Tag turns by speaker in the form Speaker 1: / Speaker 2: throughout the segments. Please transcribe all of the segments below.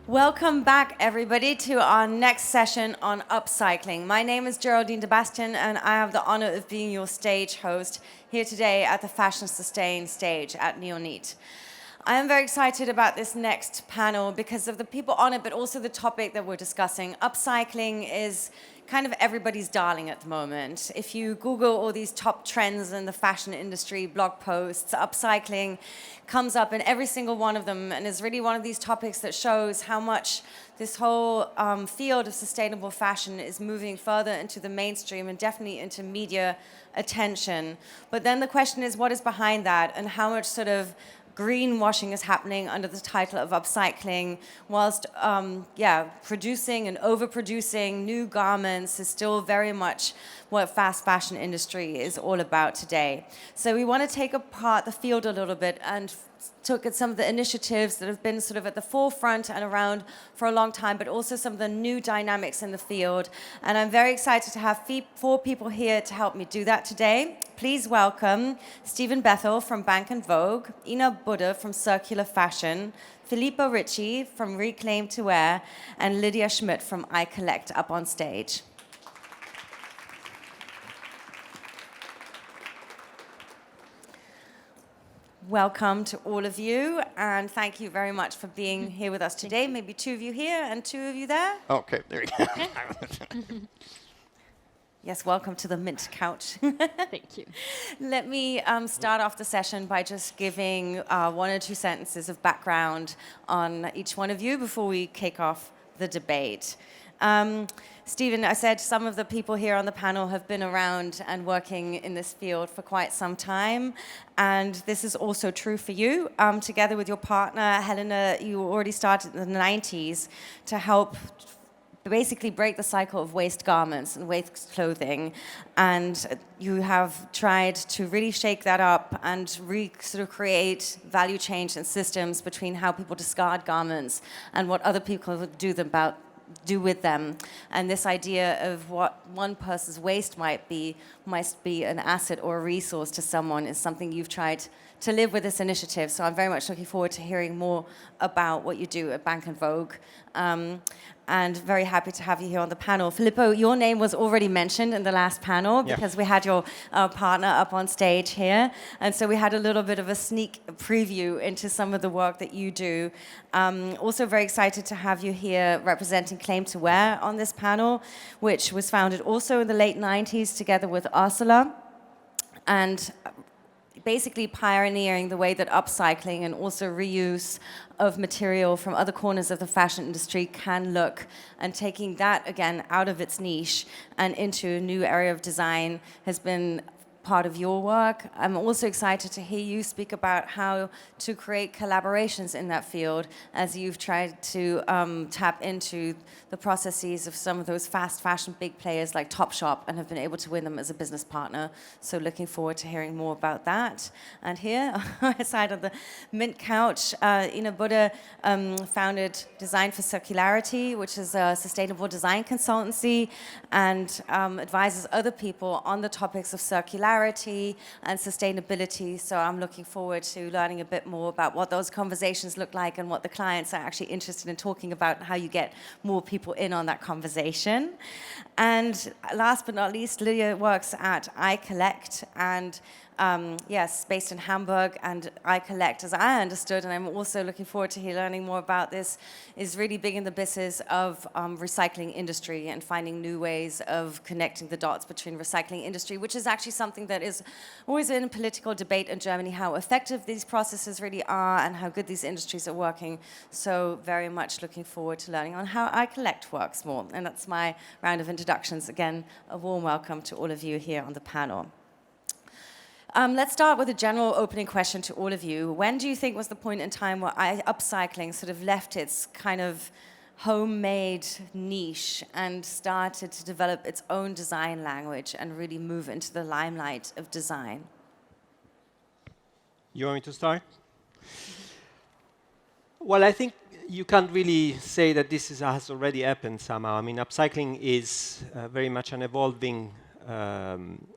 Speaker 1: Welcome back, everybody, to our next session on upcycling. My name is Geraldine de Bastion, and I have the honor of being your stage host here today at the Fashion Sustain stage at Neonit. I am very excited about this next panel because of the people on it, but also the topic that we're discussing. Upcycling is kind of everybody's darling at the moment. If you Google all these top trends in the fashion industry, blog posts, upcycling comes up in every single one of them and is really one of these topics that shows how much this whole field of sustainable fashion is moving further into the mainstream and definitely into media attention. But then the question is, what is behind that, and how much sort of greenwashing is happening under the title of upcycling, whilst producing and overproducing new garments is still very much what fast fashion industry is all about today. So we want to take apart the field a little bit and look at some of the initiatives that have been sort of at the forefront and around for a long time, but also some of the new dynamics in the field. And I'm very excited to have 4 people here to help me do that today. Please welcome Stephen Bethell from Bank&Vogue, Ina Budde from Circular.Fashion, Filippo Ricci from Reclaim to Wear, and Lydia Schmidt from I Collect up on stage. Welcome to all of you, and thank you very much for being here with us today. Maybe 2 of you here and 2 of you there.
Speaker 2: Okay, there you go.
Speaker 1: Yes, welcome to the Mint Couch.
Speaker 3: Thank you.
Speaker 1: Let me start off the session by just giving 1 or 2 sentences of background on each one of you before we kick off the debate. Stephen, I said some of the people here on the panel have been around and working in this field for quite some time, and this is also true for you. Together with your partner, Helena, you already started in the 90s to help basically break the cycle of waste garments and waste clothing, and you have tried to really shake that up and sort of create value change and systems between how people discard garments and what other people do with them. And this idea of what one person's waste might be an asset or a resource to someone is something you've tried to live with this initiative. So I'm very much looking forward to hearing more about what you do at Bank&Vogue. And very happy to have you here on the panel. Filippo, your name was already mentioned in the last panel because we had your partner up on stage here. And so we had a little bit of a sneak preview into some of the work that you do. Also very excited to have you here representing Claim to Wear on this panel, which was founded also in the late 90s together with Ursula. And basically pioneering the way that upcycling and also reuse of material from other corners of the fashion industry can look, and taking that again out of its niche and into a new area of design has been part of your work. I'm also excited to hear you speak about how to create collaborations in that field as you've tried to tap into the processes of some of those fast fashion big players like Topshop and have been able to win them as a business partner. So looking forward to hearing more about that. And here, on my side of the Mint Couch, Ina Budde founded Design for Circularity, which is a sustainable design consultancy, and advises other people on the topics of circularity and sustainability. So I'm looking forward to learning a bit more about what those conversations look like and what the clients are actually interested in talking about and how you get more people in on that conversation. And last but not least, Lydia works at I Collect, and yes, based in Hamburg, and I Collect, as I understood, and I'm also looking forward to learning more about this, is really big in the business of recycling industry and finding new ways of connecting the dots between recycling industry, which is actually something that is always in political debate in Germany, how effective these processes really are and how good these industries are working. So very much looking forward to learning on how I Collect works more. And that's my round of introductions. Again, a warm welcome to all of you here on the panel. Let's start with a general opening question to all of you. When do you think was the point in time where upcycling sort of left its kind of homemade niche and started to develop its own design language and really move into the limelight of design?
Speaker 4: You want me to start? Well, I think you can't really say that this has already happened somehow. I mean, upcycling is very much an evolving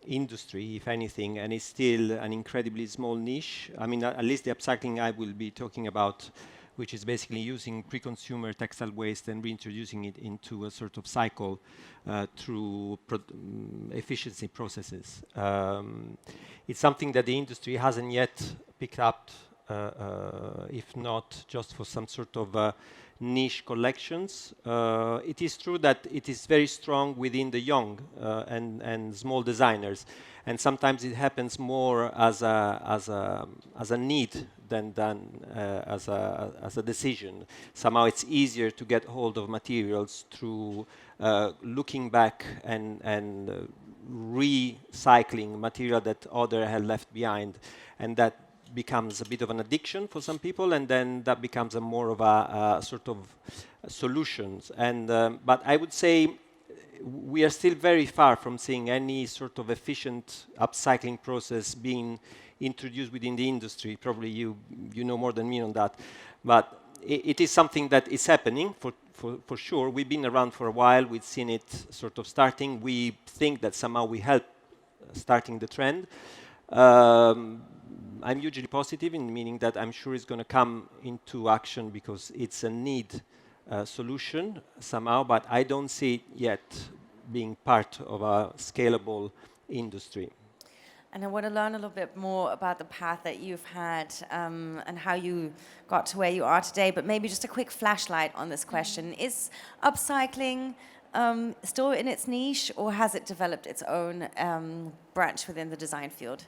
Speaker 4: industry, if anything, and it's still an incredibly small niche. I mean, at least the upcycling I will be talking about which is basically using pre-consumer textile waste and reintroducing it into a sort of cycle through efficiency processes. It's something that the industry hasn't yet picked up, if not just for some sort of niche collections. It is true that it is very strong within the young and small designers, and sometimes it happens more as a need than as a decision. Somehow it's easier to get hold of materials through looking back and recycling material that other had left behind, and that becomes a bit of an addiction for some people, and then that becomes a more of a sort of solutions. And but I would say we are still very far from seeing any sort of efficient upcycling process being introduced within the industry. Probably you know more than me on that, but it is something that is happening for sure. We've been around for a while. We've seen it sort of starting. We think that somehow we help starting the trend. I'm hugely positive in meaning that I'm sure it's going to come into action because it's a need solution somehow, but I don't see it yet being part of a scalable industry.
Speaker 1: And I want to learn a little bit more about the path that you've had and how you got to where you are today, but maybe just a quick flashlight on this question. Is upcycling still in its niche, or has it developed its own branch within the design field?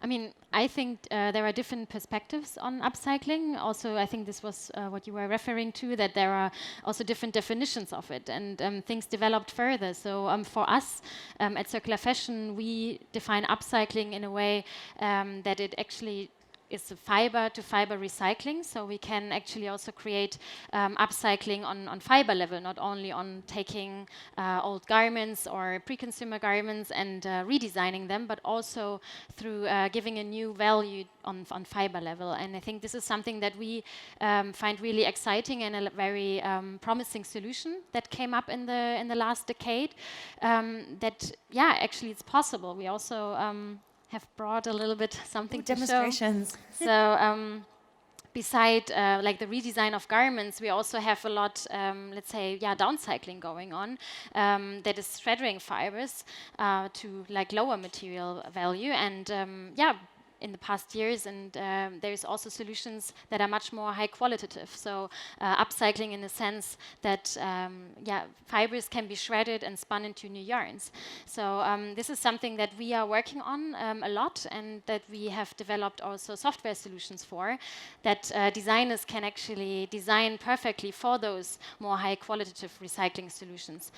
Speaker 2: I mean, I think there are different perspectives on upcycling. Also, I think this was what you were referring to, that there are also different definitions of it, and things developed further. So for us at Circular.Fashion, we define upcycling in a way that it actually is a fiber-to-fiber recycling, so we can actually also create upcycling on fiber level, not only on taking old garments or pre-consumer garments and redesigning them, but also through giving a new value on fiber level. And I think this is something that we find really exciting and a very promising solution that came up in the last decade. That actually it's possible. We also have brought a little bit something to
Speaker 1: demonstrations.
Speaker 2: Show. So beside like the redesign of garments, we also have a lot, let's say, downcycling going on. That is shredding fibers to like lower material value, and in the past years, and there's also solutions that are much more high qualitative. So upcycling in the sense that fibers can be shredded and spun into new yarns. So this is something that we are working on a lot, and that we have developed also software solutions for, that designers can actually design perfectly for those more high qualitative recycling solutions.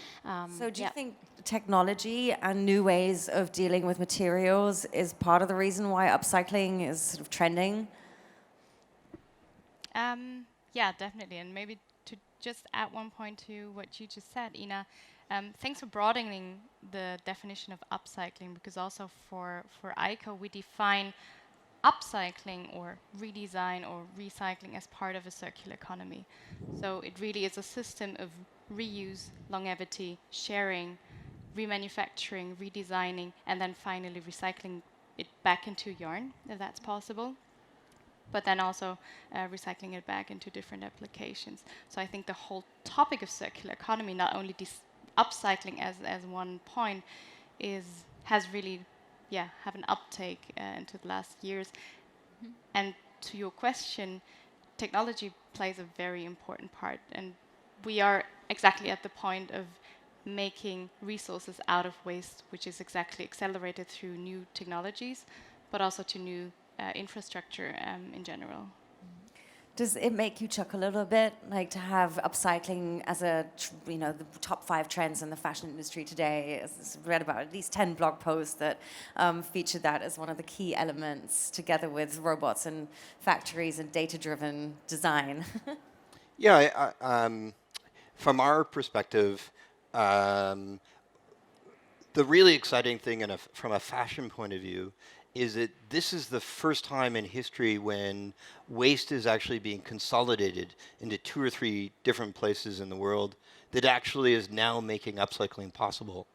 Speaker 1: So do you think technology and new ways of dealing with materials is part of the reason why upcycling is sort of trending?
Speaker 3: Yeah, definitely. And maybe to just add one point to what you just said, Ina, thanks for broadening the definition of upcycling, because also for ICO, we define upcycling or redesign or recycling as part of a circular economy. So it really is a system of reuse, longevity, sharing, remanufacturing, redesigning, and then finally recycling it back into yarn, if that's possible. But then also recycling it back into different applications. So I think the whole topic of circular economy, not only upcycling as one point, has really have an uptake into the last years. Mm-hmm. And to your question, technology plays a very important part, and we are exactly at the point of making resources out of waste, which is exactly accelerated through new technologies, but also to new infrastructure in general.
Speaker 1: Does it make you chuckle a little bit, like to have upcycling as the top 5 trends in the fashion industry today? I've read about at least 10 blog posts that featured that as one of the key elements, together with robots and factories and data-driven design.
Speaker 5: Yeah, from our perspective, the really exciting thing from a fashion point of view is that this is the first time in history when waste is actually being consolidated into 2 or 3 different places in the world that actually is now making upcycling possible.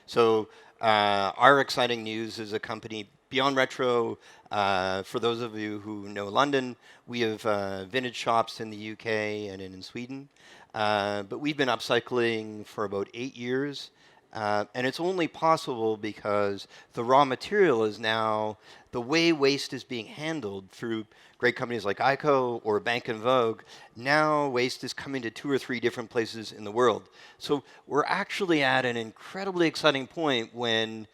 Speaker 5: So our exciting news is a company Beyond Retro, for those of you who know London, we have vintage shops in the UK and in Sweden. But we've been upcycling for about 8 years. And it's only possible because the raw material is now, the way waste is being handled through great companies like ICO or Bank&Vogue, now waste is coming to 2 or 3 different places in the world. So we're actually at an incredibly exciting point when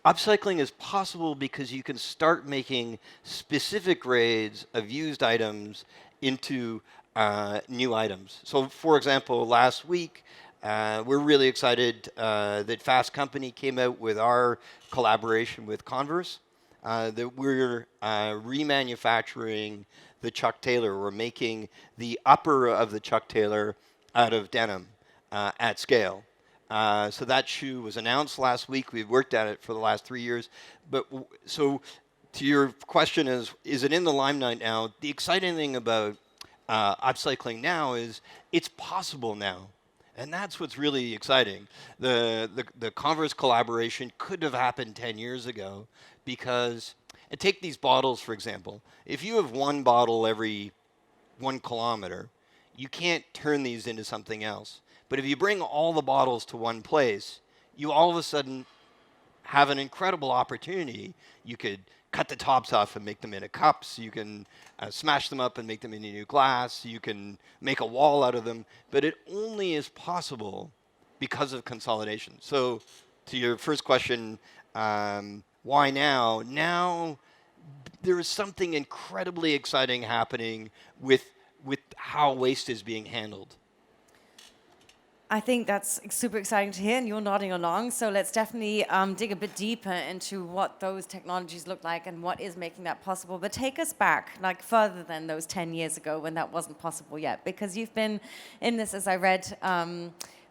Speaker 5: upcycling is possible because you can start making specific grades of used items into new items. So for example, last week, we're really excited that Fast Company came out with our collaboration with Converse, that we're remanufacturing the Chuck Taylor. We're making the upper of the Chuck Taylor out of denim at scale. So that shoe was announced last week. We've worked at it for the last 3 years. But so to your question is it in the limelight now? The exciting thing about upcycling now is it's possible now. And that's what's really exciting. The Converse collaboration could have happened 10 years ago because, and take these bottles, for example. If you have one bottle every 1 kilometer, you can't turn these into something else. But if you bring all the bottles to one place, you all of a sudden have an incredible opportunity. You could cut the tops off and make them into cups. You can smash them up and make them into new glass. You can make a wall out of them. But it only is possible because of consolidation. So to your first question, why now? Now there is something incredibly exciting happening with how waste is being handled.
Speaker 1: I think that's super exciting to hear, and you're nodding along. So let's definitely dig a bit deeper into what those technologies look like and what is making that possible. But take us back, like further than those 10 years ago when that wasn't possible yet, because you've been in this, as I read,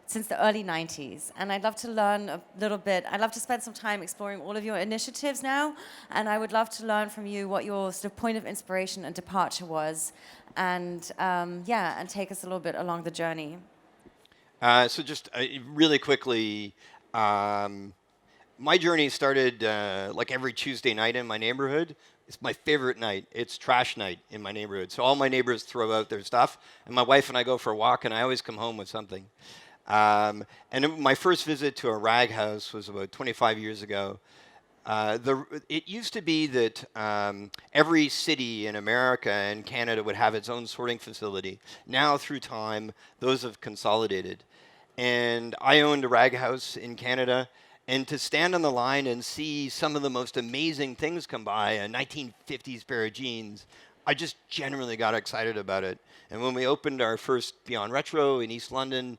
Speaker 1: since the early 90s. And I'd love to learn a little bit. I'd love to spend some time exploring all of your initiatives now, and I would love to learn from you what your sort of point of inspiration and departure was, and and take us a little bit along the journey.
Speaker 5: So just really quickly, my journey started like every Tuesday night in my neighborhood. It's my favorite night. It's trash night in my neighborhood. So all my neighbors throw out their stuff, and my wife and I go for a walk, and I always come home with something. And my first visit to a rag house was about 25 years ago. It used to be that every city in America and Canada would have its own sorting facility. Now, through time, those have consolidated. And I owned a rag house in Canada, and to stand on the line and see some of the most amazing things come by, a 1950s pair of jeans, I just genuinely got excited about it. And when we opened our first Beyond Retro in East London,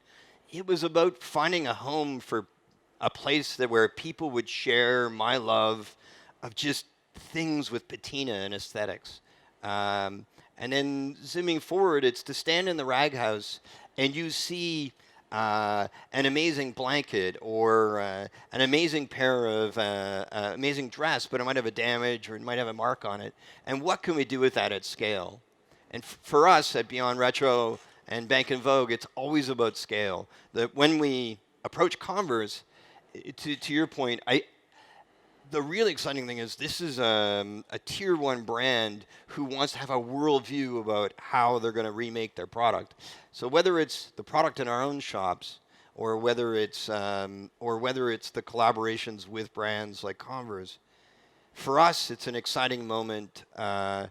Speaker 5: it was about finding a home for a place where people would share my love of just things with patina and aesthetics. And then zooming forward, it's to stand in the rag house and you see an amazing blanket or an amazing pair of amazing dress, but it might have a damage or it might have a mark on it. And what can we do with that at scale? And for us at Beyond Retro and Bank&Vogue, it's always about scale. That when we approach Converse, to your point, the really exciting thing is this is a tier 1 brand who wants to have a worldview about how they're going to remake their product. So whether it's the product in our own shops, or whether it's the collaborations with brands like Converse, for us it's an exciting moment. And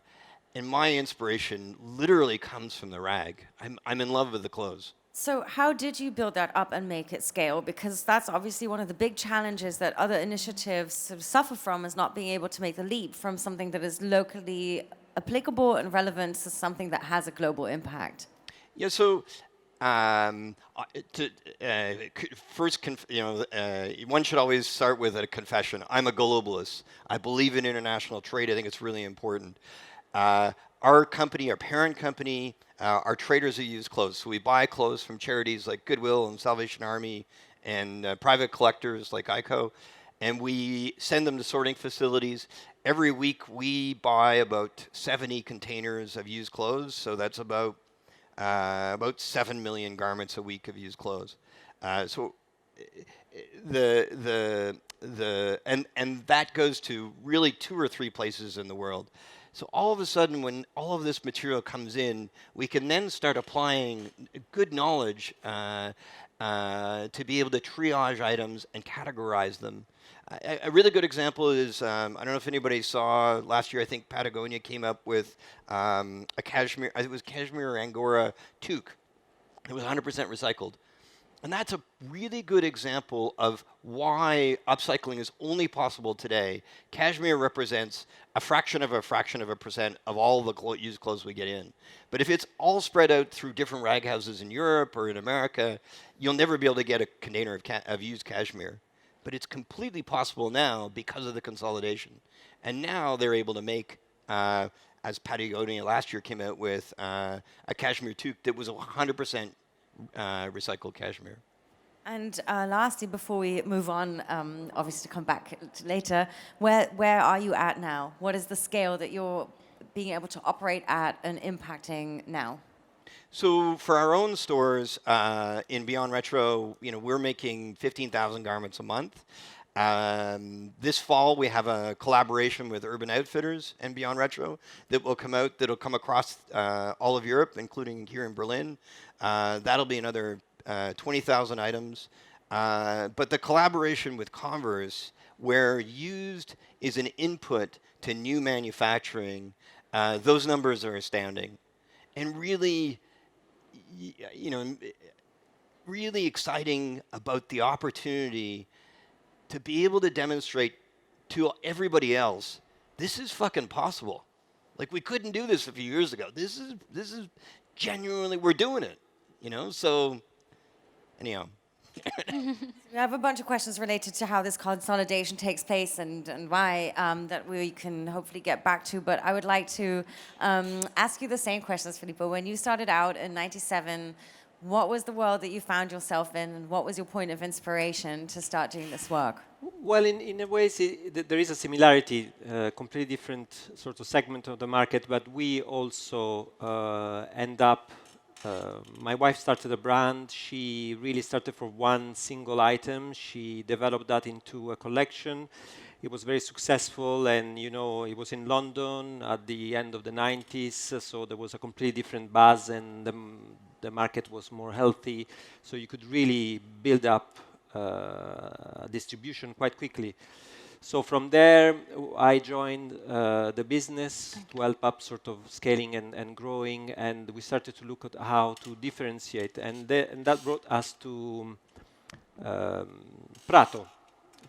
Speaker 5: my inspiration literally comes from the rag. I'm in love with the clothes.
Speaker 1: So how did you build that up and make it scale? Because that's obviously one of the big challenges that other initiatives sort of suffer from, is not being able to make the leap from something that is locally applicable and relevant to something that has a global impact.
Speaker 5: Yeah, so one should always start with a confession. I'm a globalist. I believe in international trade. I think it's really important. Our company, our parent company, are traders who use clothes. So we buy clothes from charities like Goodwill and Salvation Army and private collectors like ICO, and we send them to sorting facilities. Every week we buy about 70 containers of used clothes, so that's about 7 million garments a week of used clothes. So and that goes to really 2 or 3 places in the world. So all of a sudden, when all of this material comes in, we can then start applying good knowledge to be able to triage items and categorize them. A really good example is, I don't know if anybody saw last year, I think Patagonia came up with a cashmere, it was cashmere or Angora toque. It was 100% recycled. And that's a really good example of why upcycling is only possible today. Cashmere represents a fraction of a percent of all the used clothes we get in. But if it's all spread out through different rag houses in Europe or in America, you'll never be able to get a container of used cashmere. But it's completely possible now because of the consolidation. And now they're able to make, as Patagonia last year came out with, a cashmere toque that was 100% recycled cashmere.
Speaker 1: And lastly, before we move on, obviously to come back later, where are you at now? What is the scale that you're being able to operate at and impacting now?
Speaker 5: So for our own stores in Beyond Retro, we're making 15,000 garments a month. This fall, we have a collaboration with Urban Outfitters and Beyond Retro that will come out, that'll come across all of Europe, including here in Berlin. That'll be another 20,000 items. But the collaboration with Converse, where used is an input to new manufacturing, those numbers are astounding. And really, really exciting about the opportunity to be able to demonstrate to everybody else, this is fucking possible. Like, we couldn't do this a few years ago. This is genuinely, we're doing it, So, anyhow.
Speaker 1: We have a bunch of questions related to how this consolidation takes place and why that we can hopefully get back to. But I would like to ask you the same questions, Filippo. When you started out in '97, what was the world that you found yourself in, and what was your point of inspiration to start doing this work?
Speaker 4: Well, in a way, there is a similarity, completely different sort of segment of the market, but we also end up, my wife started a brand. She really started for one single item. She developed that into a collection. It was very successful, and it was in London at the end of the 90s, so there was a completely different buzz, and the market was more healthy, so you could really build up distribution quite quickly. So from there, I joined the business to help up sort of scaling and growing, and we started to look at how to differentiate, and that brought us to Prato.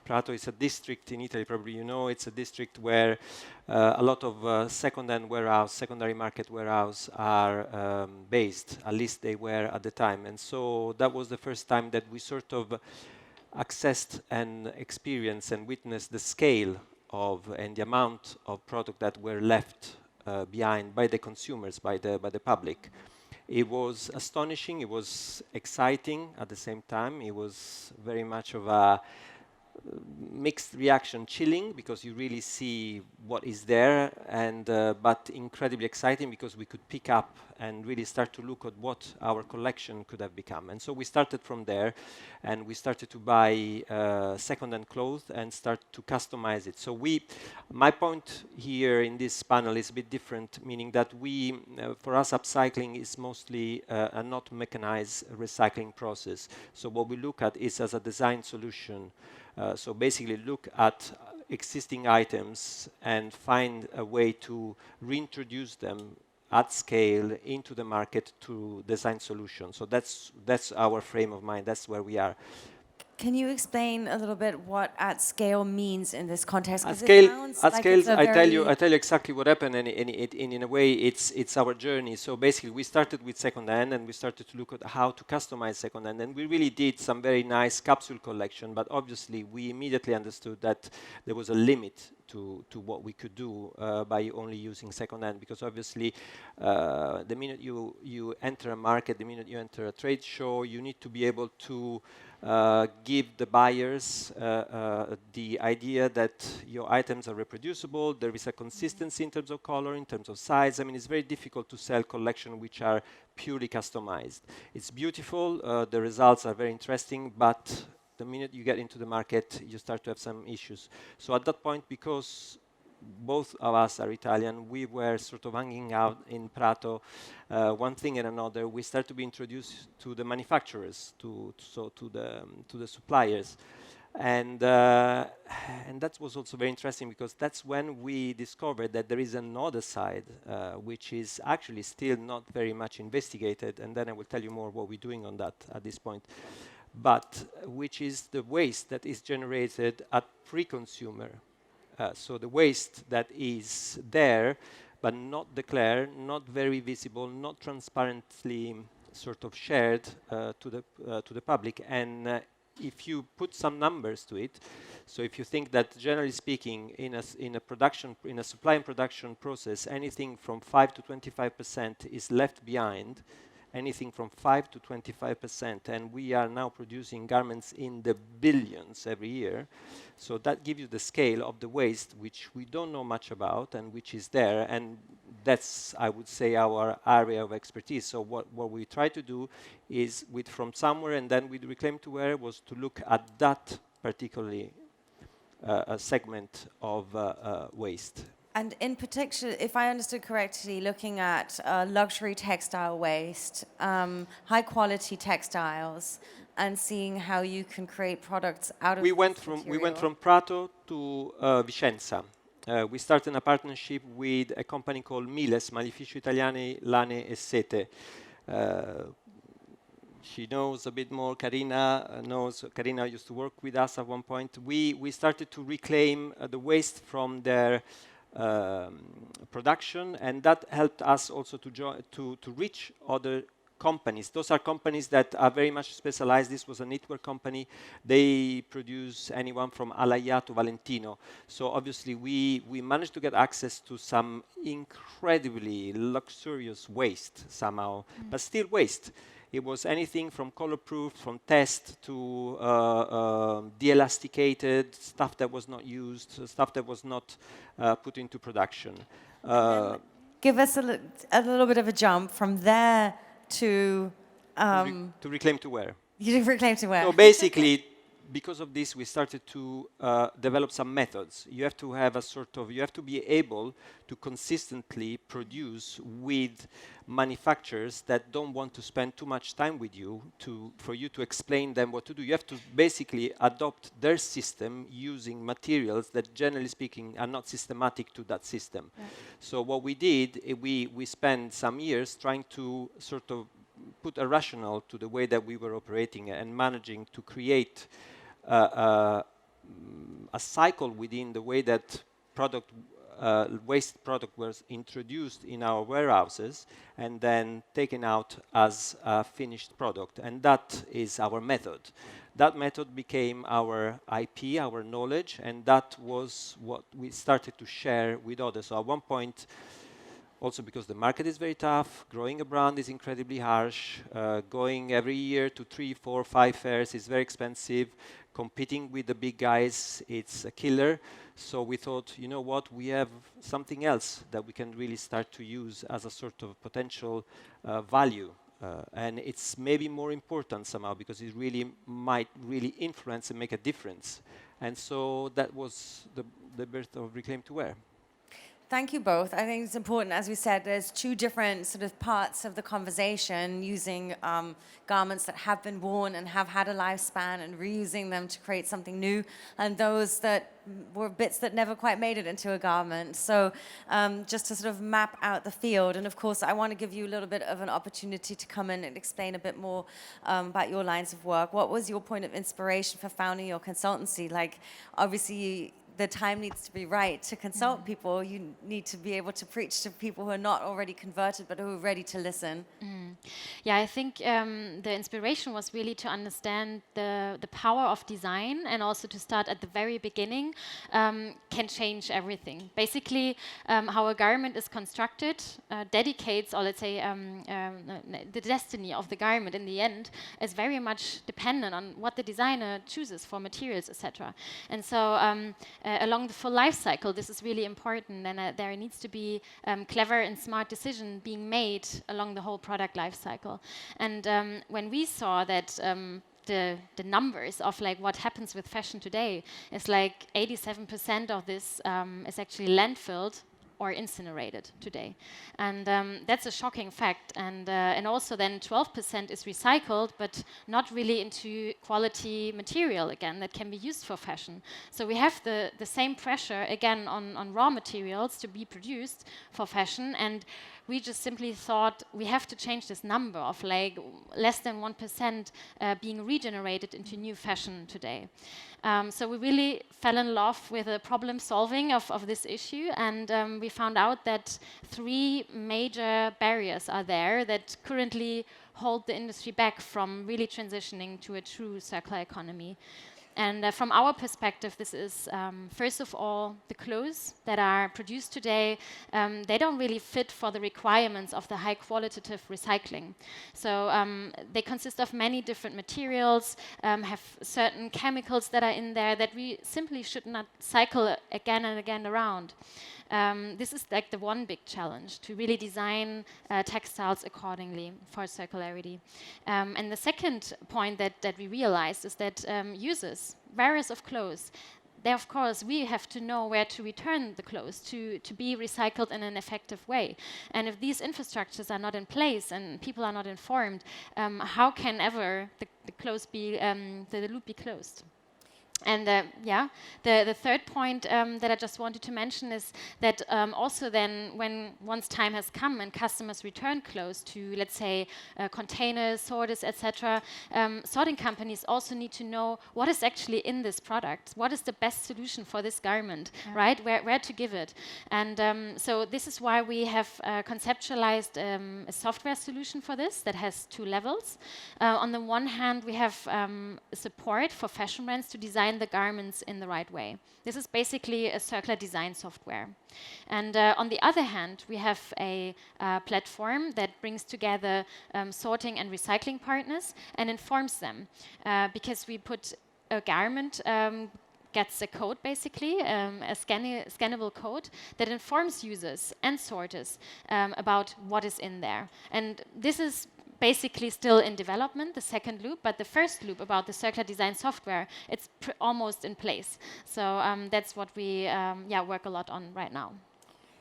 Speaker 4: Prato is a district in Italy, probably it's a district where a lot of secondary market warehouse are based, at least they were at the time. And so that was the first time that we sort of accessed and experienced and witnessed the scale of and the amount of product that were left behind by the consumers, by the public. It was astonishing, it was exciting at the same time. It was very much of a mixed reaction, chilling because you really see what is there, and but incredibly exciting because we could pick up and really start to look at what our collection could have become. And so we started from there, and we started to buy second-hand clothes and start to customize it. So my point here in this panel is a bit different, meaning that for us, upcycling is mostly a not mechanized recycling process. So what we look at is as a design solution. So basically look at existing items and find a way to reintroduce them at scale into the market to design solutions. So that's our frame of mind. That's where we are.
Speaker 1: Can you explain a little bit what at scale means in this context?
Speaker 4: At scale, I tell you exactly what happened, and in a way, it's our journey. So basically, we started with second-hand, and we started to look at how to customize second-hand, and we really did some very nice capsule collection. But obviously, we immediately understood that there was a limit to what we could do by only using second-hand, because obviously, the minute you enter a market, the minute you enter a trade show, you need to be able to give the buyers the idea that your items are reproducible, there is a consistency in terms of color, in terms of size. I mean, it's very difficult to sell collections which are purely customized. It's beautiful, the results are very interesting, but The minute you get into the market, you start to have some issues. So at that point, because both of us are Italian, we were sort of hanging out in Prato, one thing and another. We start to be introduced to the manufacturers, to the suppliers, and that was also very interesting, because that's when we discovered that there is another side, which is actually still not very much investigated, and then I will tell you more what we're doing on that at this point, but which is the waste that is generated at pre-consumer. So the waste that is there, but not declared, not very visible, not transparently sort of shared to the public. And if you put some numbers to it, so if you think that generally speaking, in a supply and production process, anything from 5 to 25% is left behind. Anything from 5 to 25%, and we are now producing garments in the billions every year. So that gives you the scale of the waste, which we don't know much about, and which is there, and that's, I would say, our area of expertise. So what we try to do is, with From Somewhere and then with Reclaim to Wear, was to look at that particularly segment of waste.
Speaker 1: And in particular, if I understood correctly, looking at luxury textile waste, high quality textiles, and seeing how you can create products out of
Speaker 4: we went from Prato to Vicenza. We started a partnership with a company called Miles, Malificio Italiane Lane e Sete. She knows a bit more. Carina knows. Carina used to work with us at one point. We started to reclaim the waste from their production, and that helped us also to reach other companies. Those are companies that are very much specialized. This was a knitwear company. They produce anyone from Alaya to Valentino. So obviously we managed to get access to some incredibly luxurious waste somehow, but still waste. It was anything from color-proof, from test to de-elasticated, stuff that was not used, stuff that was not put into production.
Speaker 1: Give us a little bit of a jump from there to
Speaker 4: Reclaim to Wear.
Speaker 1: Reclaim to Wear.
Speaker 4: So basically, because of this, we started to develop some methods. You have to have you have to be able to consistently produce with manufacturers that don't want to spend too much time with you for you to explain them what to do. You have to basically adopt their system using materials that, generally speaking, are not systematic to that system. Yeah. So what we did, we spent some years trying to sort of put a rationale to the way that we were operating and managing to create a cycle within the way that waste product was introduced in our warehouses and then taken out as a finished product. And that is our method. That method became our IP, our knowledge, and that was what we started to share with others. So at one point, also because the market is very tough, growing a brand is incredibly harsh, going every year to 3, 4, 5 fairs is very expensive, competing with the big guys, it's a killer. So we thought, you know what, we have something else that we can really start to use as a sort of potential value. And it's maybe more important somehow because it really might really influence and make a difference. And so that was the birth of Reclaim to Wear.
Speaker 1: Thank you both. I think it's important, as we said, there's two different sort of parts of the conversation, using garments that have been worn and have had a lifespan and reusing them to create something new, and those that were bits that never quite made it into a garment. So just to sort of map out the field. And of course, I want to give you a little bit of an opportunity to come in and explain a bit more about your lines of work. What was your point of inspiration for founding your consultancy? Like, obviously, the time needs to be right to consult people. You need to be able to preach to people who are not already converted, but who are ready to listen.
Speaker 2: Yeah, I think the inspiration was really to understand the power of design, and also to start at the very beginning can change everything. Basically, how a garment is constructed dedicates, or let's say the destiny of the garment in the end is very much dependent on what the designer chooses for materials, etc. And so along the full life cycle, this is really important, and there needs to be clever and smart decision being made along the whole product life cycle. And when we saw that the numbers of like what happens with fashion today is like 87% of this is actually landfilled or incinerated today, and that's a shocking fact. And also then 12% is recycled, but not really into quality material again that can be used for fashion. So we have the same pressure again on raw materials to be produced for fashion, and we just simply thought we have to change this number of like less than 1% being regenerated into new fashion today. So we really fell in love with the problem solving of this issue, and we found out that 3 major barriers are there that currently hold the industry back from really transitioning to a true circular economy. And from our perspective, this is, first of all, the clothes that are produced today, they don't really fit for the requirements of the high qualitative recycling. So they consist of many different materials, have certain chemicals that are in there that we simply should not cycle again and again around. This is like the one big challenge, to really design textiles accordingly for circularity. And the second point that we realized is that users, wearers of clothes, they, of course, we have to know where to return the clothes to be recycled in an effective way. And if these infrastructures are not in place and people are not informed, how can ever the clothes be, the loop be closed? And the third point that I just wanted to mention is that also then when once time has come and customers return clothes to, let's say, containers, sorters, etc., sorting companies also need to know what is actually in this product, what is the best solution for this garment, right? Where to give it. And so this is why we have conceptualized a software solution for this that has 2 levels. On the one hand, we have support for fashion brands to design the garments in the right way. This is basically a circular design software. And on the other hand, we have a platform that brings together sorting and recycling partners and informs them, because we put a garment gets a code, basically, a scannable code that informs users and sorters about what is in there. And this is basically still in development, the second loop, but the first loop about the circular design software, it's almost in place. So that's what we work a lot on right now.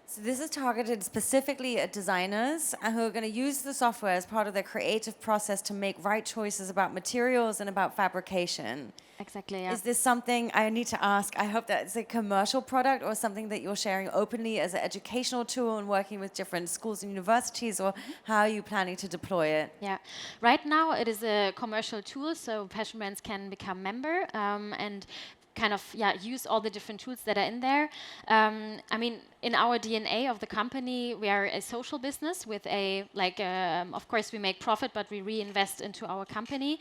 Speaker 1: So this is targeted specifically at designers who are going to use the software as part of their creative process to make right choices about materials and about fabrication.
Speaker 2: Exactly, yeah.
Speaker 1: Is this something I need to ask? I hope that it's a commercial product or something that you're sharing openly as an educational tool and working with different schools and universities, or how are you planning to deploy it?
Speaker 2: Yeah, right now it is a commercial tool, so fashion brands can become member and kind of use all the different tools that are in there. I mean, in our DNA of the company, we are a social business with of course we make profit, but we reinvest into our company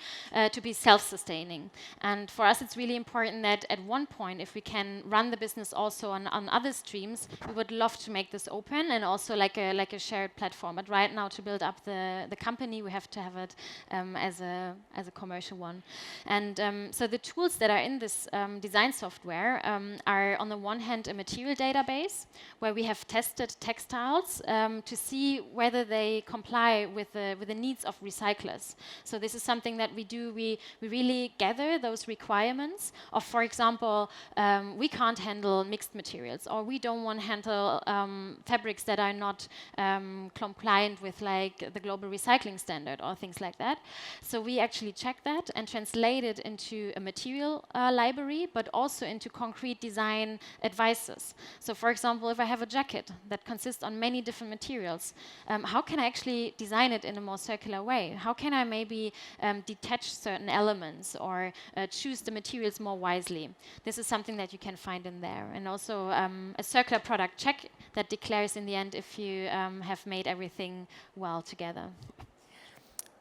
Speaker 2: to be self-sustaining. And for us, it's really important that at one point, if we can run the business also on other streams, we would love to make this open and also like a shared platform. But right now, to build up the company, we have to have it as a commercial one. And so the tools that are in this design software are on the one hand a material database where we have tested textiles to see whether they comply with the needs of recyclers. So this is something that we do. We really gather those requirements of, for example, we can't handle mixed materials, or we don't want to handle fabrics that are not compliant with like the global recycling standard or things like that. So we actually check that and translate it into a material library, but also into concrete design advices. So for example, if I have a jacket that consists on many different materials, how can I actually design it in a more circular way? How can I maybe detach certain elements or choose the materials more wisely? This is something that you can find in there. And also a circular product check that declares in the end if you have made everything well together.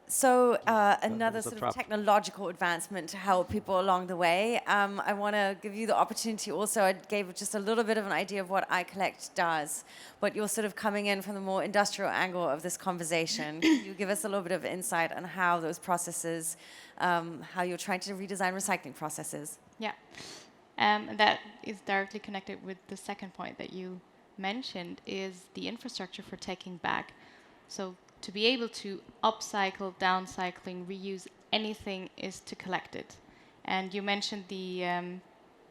Speaker 1: So another sort of technological advancement to help people along the way. I want to give you the opportunity also. I gave just a little bit of an idea of what iCollect does, but you're sort of coming in from the more industrial angle of this conversation. Can you give us a little bit of insight on how those processes, how you're trying to redesign recycling processes?
Speaker 3: Yeah, that is directly connected with the second point that you mentioned, is the infrastructure for taking back. So to be able to upcycle, downcycling, reuse anything is to collect it. And you mentioned the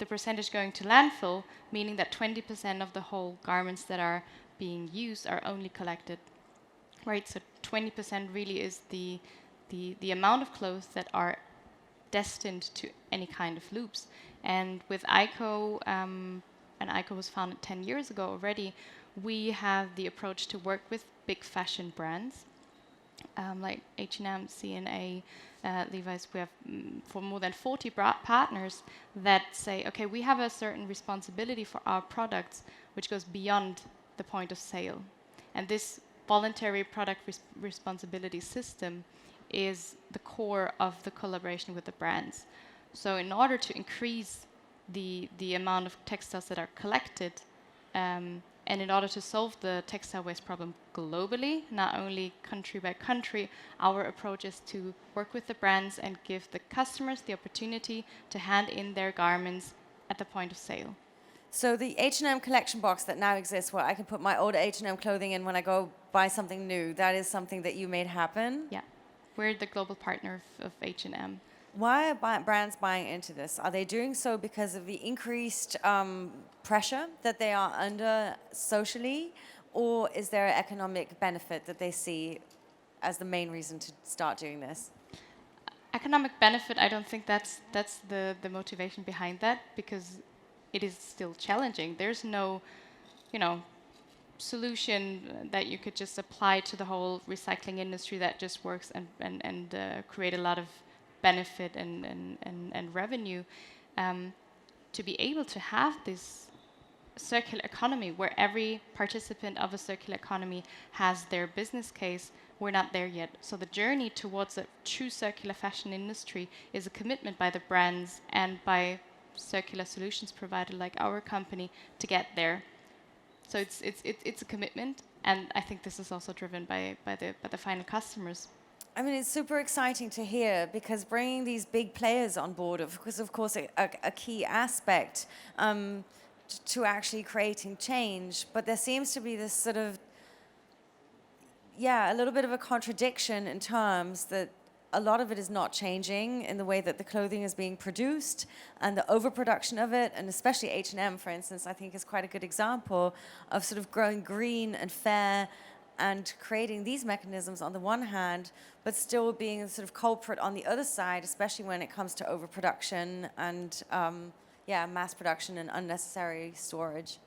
Speaker 3: percentage going to landfill, meaning that 20% of the whole garments that are being used are only collected, right? So 20% really is the amount of clothes that are destined to any kind of loops. And with ICO, and ICO was founded 10 years ago already, we have the approach to work with big fashion brands like H&M, C&A, Levi's. We have for more than 40 partners that say, okay, we have a certain responsibility for our products which goes beyond the point of sale. And this voluntary product responsibility system is the core of the collaboration with the brands. So in order to increase the amount of textiles that are collected, and in order to solve the textile waste problem globally, not only country by country, our approach is to work with the brands and give the customers the opportunity to hand in their garments at the point of sale.
Speaker 1: So the H&M collection box that now exists, where I can put my old H&M clothing in when I go buy something new, that is something that you made happen?
Speaker 3: Yeah, we're the global partner of H&M.
Speaker 1: Why are brands buying into this? Are they doing so because of the increased pressure that they are under socially, or is there an economic benefit that they see as the main reason to start doing this?
Speaker 3: Economic benefit, I don't think that's the motivation behind that, because it is still challenging. There's no, solution that you could just apply to the whole recycling industry that just works and create a lot of benefit and revenue. To be able to have this circular economy where every participant of a circular economy has their business case, we're not there yet. So the journey towards a true circular fashion industry is a commitment by the brands and by circular solutions provider like our company to get there. So it's a commitment, and I think this is also driven by the final customers.
Speaker 1: I mean, it's super exciting to hear, because bringing these big players on board is, of course, a key aspect to actually creating change. But there seems to be this sort of, a little bit of a contradiction in terms that a lot of it is not changing in the way that the clothing is being produced, and the overproduction of it, and especially H&M, for instance, I think is quite a good example of sort of growing green and fair and creating these mechanisms on the one hand, but still being a sort of culprit on the other side, especially when it comes to overproduction and mass production and unnecessary storage.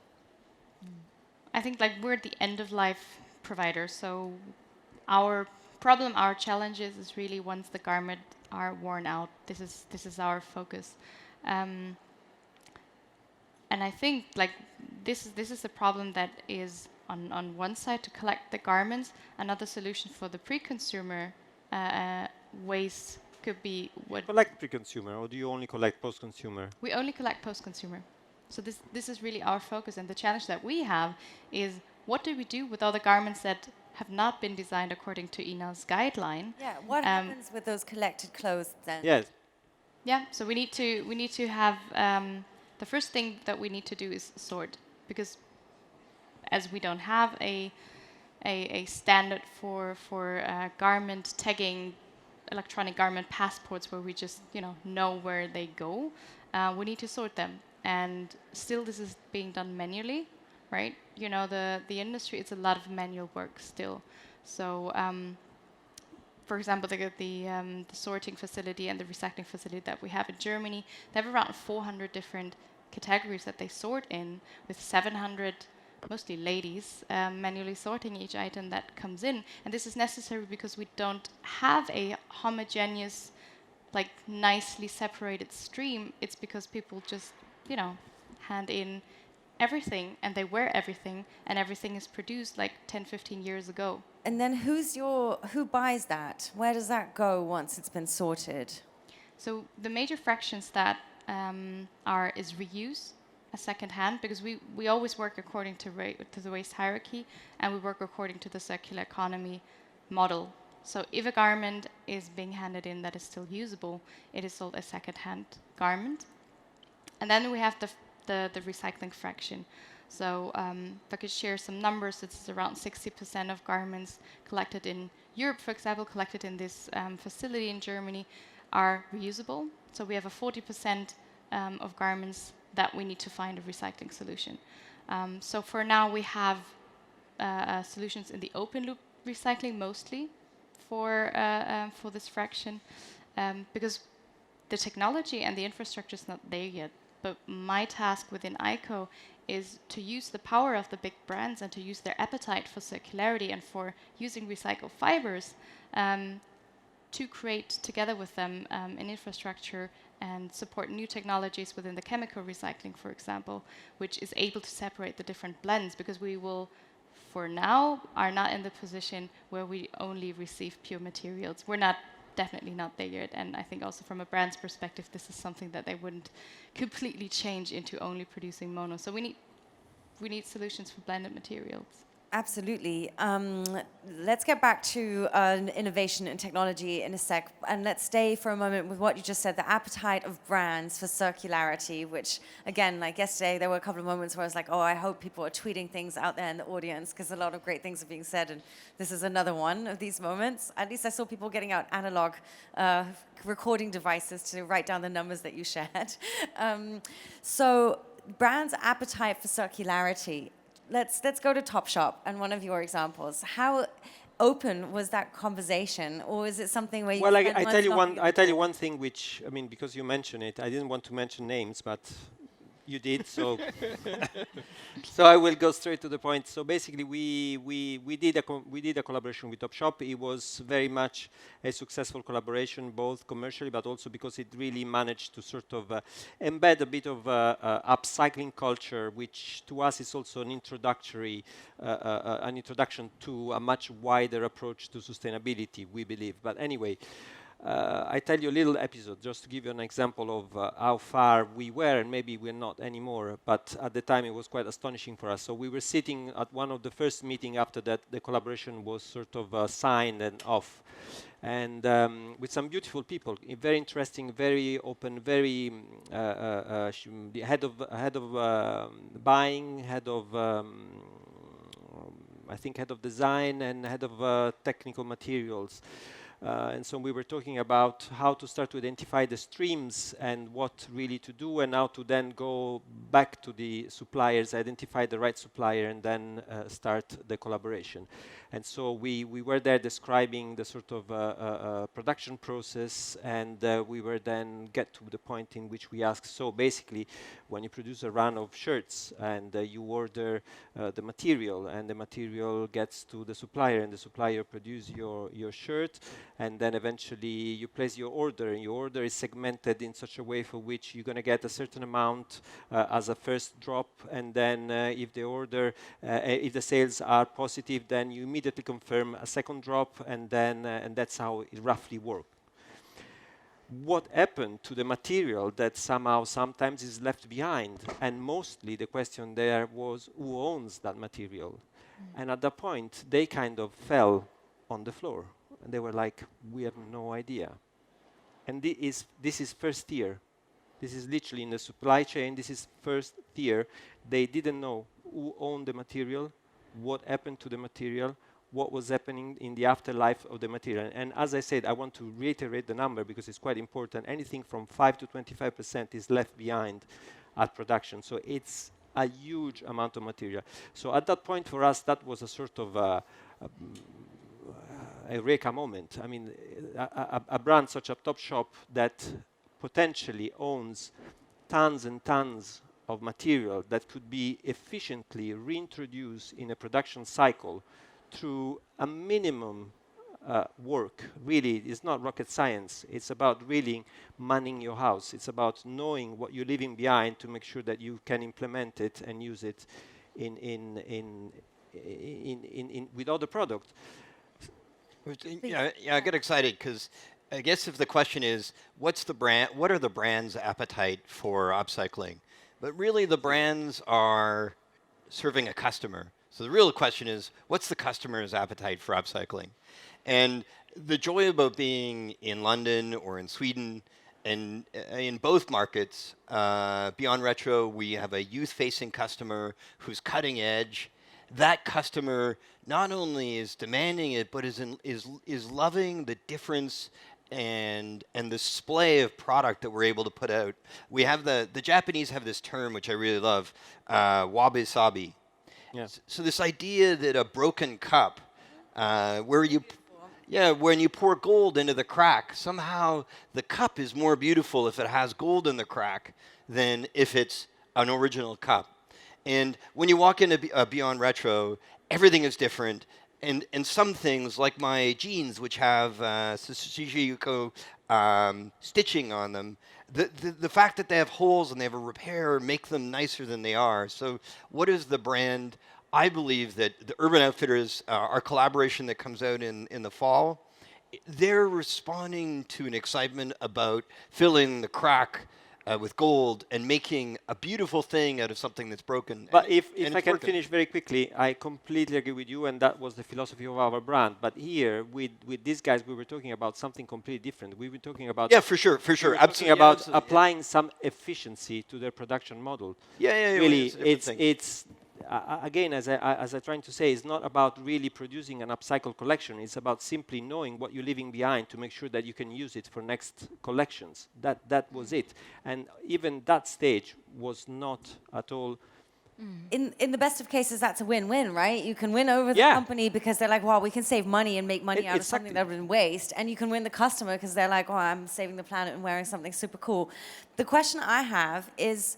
Speaker 3: I think we're the end of life provider, so our problem, our challenges is really once the garment are worn out. This is our focus, and I think this is a problem that is on one side to collect the garments. Another solution for the pre-consumer waste could be what.
Speaker 4: Collect pre-consumer, or do you only collect post-consumer?
Speaker 3: We only collect post-consumer. So this is really our focus, and the challenge that we have is what do we do with all the garments that have not been designed according to INA's guideline?
Speaker 1: Yeah, what happens with those collected clothes then?
Speaker 4: Yes.
Speaker 3: Yeah, so we need to have the first thing that we need to do is sort, because as we don't have a standard for garment tagging, electronic garment passports where we just know where they go, we need to sort them, and still this is being done manually, right? The industry, it's a lot of manual work still. So for example, the sorting facility and the recycling facility that we have in Germany, they have around 400 different categories that they sort in, with 700 mostly ladies manually sorting each item that comes in. And this is necessary because we don't have a homogeneous, nicely separated stream. It's because people just hand in everything, and they wear everything, and everything is produced 10, 15 years ago.
Speaker 1: And then who buys that? Where does that go once it's been sorted?
Speaker 3: So the major fractions that is reuse, a second hand, because we always work according to the waste hierarchy, and we work according to the circular economy model. So if a garment is being handed in that is still usable, it is sold as second hand garment. And then we have the recycling fraction. So if I could share some numbers, it's around 60% of garments collected in Europe, for example, collected in this facility in Germany, are reusable. So we have a 40% of garments that we need to find a recycling solution. So for now, we have solutions in the open loop recycling mostly for this fraction, because the technology and the infrastructure is not there yet. But my task within ICO is to use the power of the big brands and to use their appetite for circularity and for using recycled fibers to create together with them an infrastructure and support new technologies within the chemical recycling, for example, which is able to separate the different blends, because we will, for now, are not in the position where we only receive pure materials. We're not, definitely not there yet, and I think also from a brand's perspective, this is something that they wouldn't completely change into only producing mono. So we need solutions for blended materials.
Speaker 1: Absolutely. Let's get back to innovation and technology in a sec, and let's stay for a moment with what you just said, the appetite of brands for circularity, which, again, like yesterday, there were a couple of moments where I was like, oh, I hope people are tweeting things out there in the audience, because a lot of great things are being said, and this is another one of these moments. At least I saw people getting out analog recording devices to write down the numbers that you shared. So brands' appetite for circularity. Let's go to Topshop and one of your examples. How open was that conversation, or is it something where you?
Speaker 4: Well, I tell you one thing, which, I mean, because you mentioned it, I didn't want to mention names, but you did, so so I will go straight to the point. So basically, we did a collaboration with Topshop. It was very much a successful collaboration, both commercially, but also because it really managed to sort of embed a bit of upcycling culture, which to us is also an introduction to a much wider approach to sustainability, we believe. But anyway. I tell you a little episode just to give you an example of how far we were, and maybe we're not anymore, but at the time it was quite astonishing for us. So we were sitting at one of the first meetings after that the collaboration was sort of signed and off, and with some beautiful people, very interesting, very open, very the head of buying, head of I think head of design, and head of technical materials. And so we were talking about how to start to identify the streams and what really to do, and how to then go back to the suppliers, identify the right supplier, and then start the collaboration. And so we were there describing the sort of production process, and we were then get to the point in which we asked, so basically, when you produce a run of shirts and you order the material, and the material gets to the supplier, and the supplier produces your shirt, and then eventually you place your order, and your order is segmented in such a way for which you're going to get a certain amount as a first drop, and then if the sales are positive, then you immediately confirm a second drop, and then and that's how it roughly works. What happened to the material that somehow sometimes is left behind? And mostly the question there was, who owns that material? And at that point, they kind of fell on the floor. And they were like, we have no idea. And this is first tier. This is literally in the supply chain. This is first tier. They didn't know who owned the material, what happened to the material, what was happening in the afterlife of the material. And as I said, I want to reiterate the number because it's quite important. Anything from 5 to 25% is left behind at production. So it's a huge amount of material. So at that point for us, that was a sort of a eureka moment. I mean, a brand such as Topshop that potentially owns tons and tons of material that could be efficiently reintroduced in a production cycle through a minimum work. Really, it's not rocket science. It's about really manning your house. It's about knowing what you're leaving behind to make sure that you can implement it and use it with other products.
Speaker 5: Yeah, I get excited because I guess if the question is, what are the brand's appetite for upcycling? But really the brands are serving a customer. So the real question is, what's the customer's appetite for upcycling? And the joy about being in London or in Sweden and in both markets, beyond retro, we have a youth-facing customer who's cutting edge. That customer not only is demanding it, but is loving the difference and the display of product that we're able to put out. We have the Japanese have this term which I really love, wabi sabi.
Speaker 4: Yeah.
Speaker 5: So this idea that a broken cup, when you pour gold into the crack, somehow the cup is more beautiful if it has gold in the crack than if it's an original cup. And when you walk into Beyond Retro, everything is different. And some things, like my jeans, which have Sujiyuko stitching on them, the fact that they have holes and they have a repair make them nicer than they are. So what is the brand? I believe that the Urban Outfitters, our collaboration that comes out in the fall, they're responding to an excitement about filling the crack with gold and making a beautiful thing out of something that's broken.
Speaker 4: But if I can finish very quickly, I completely agree with you, and that was the philosophy of our brand. But here, with these guys, we were talking about something completely different. We were talking about
Speaker 5: for sure,
Speaker 4: absolutely,
Speaker 5: absolutely
Speaker 4: about
Speaker 5: absolutely,
Speaker 4: applying some efficiency to their production model. Really, it's again, as I'm trying to say, it's not about really producing an upcycle collection. It's about simply knowing what you're leaving behind to make sure that you can use it for next collections. That was it. And even that stage was not at all.
Speaker 1: In the best of cases, that's a win-win, right? You can win over the company because they're like, well, we can save money and make money out of something that would have been waste. And you can win the customer because they're like, oh, I'm saving the planet and wearing something super cool. The question I have is,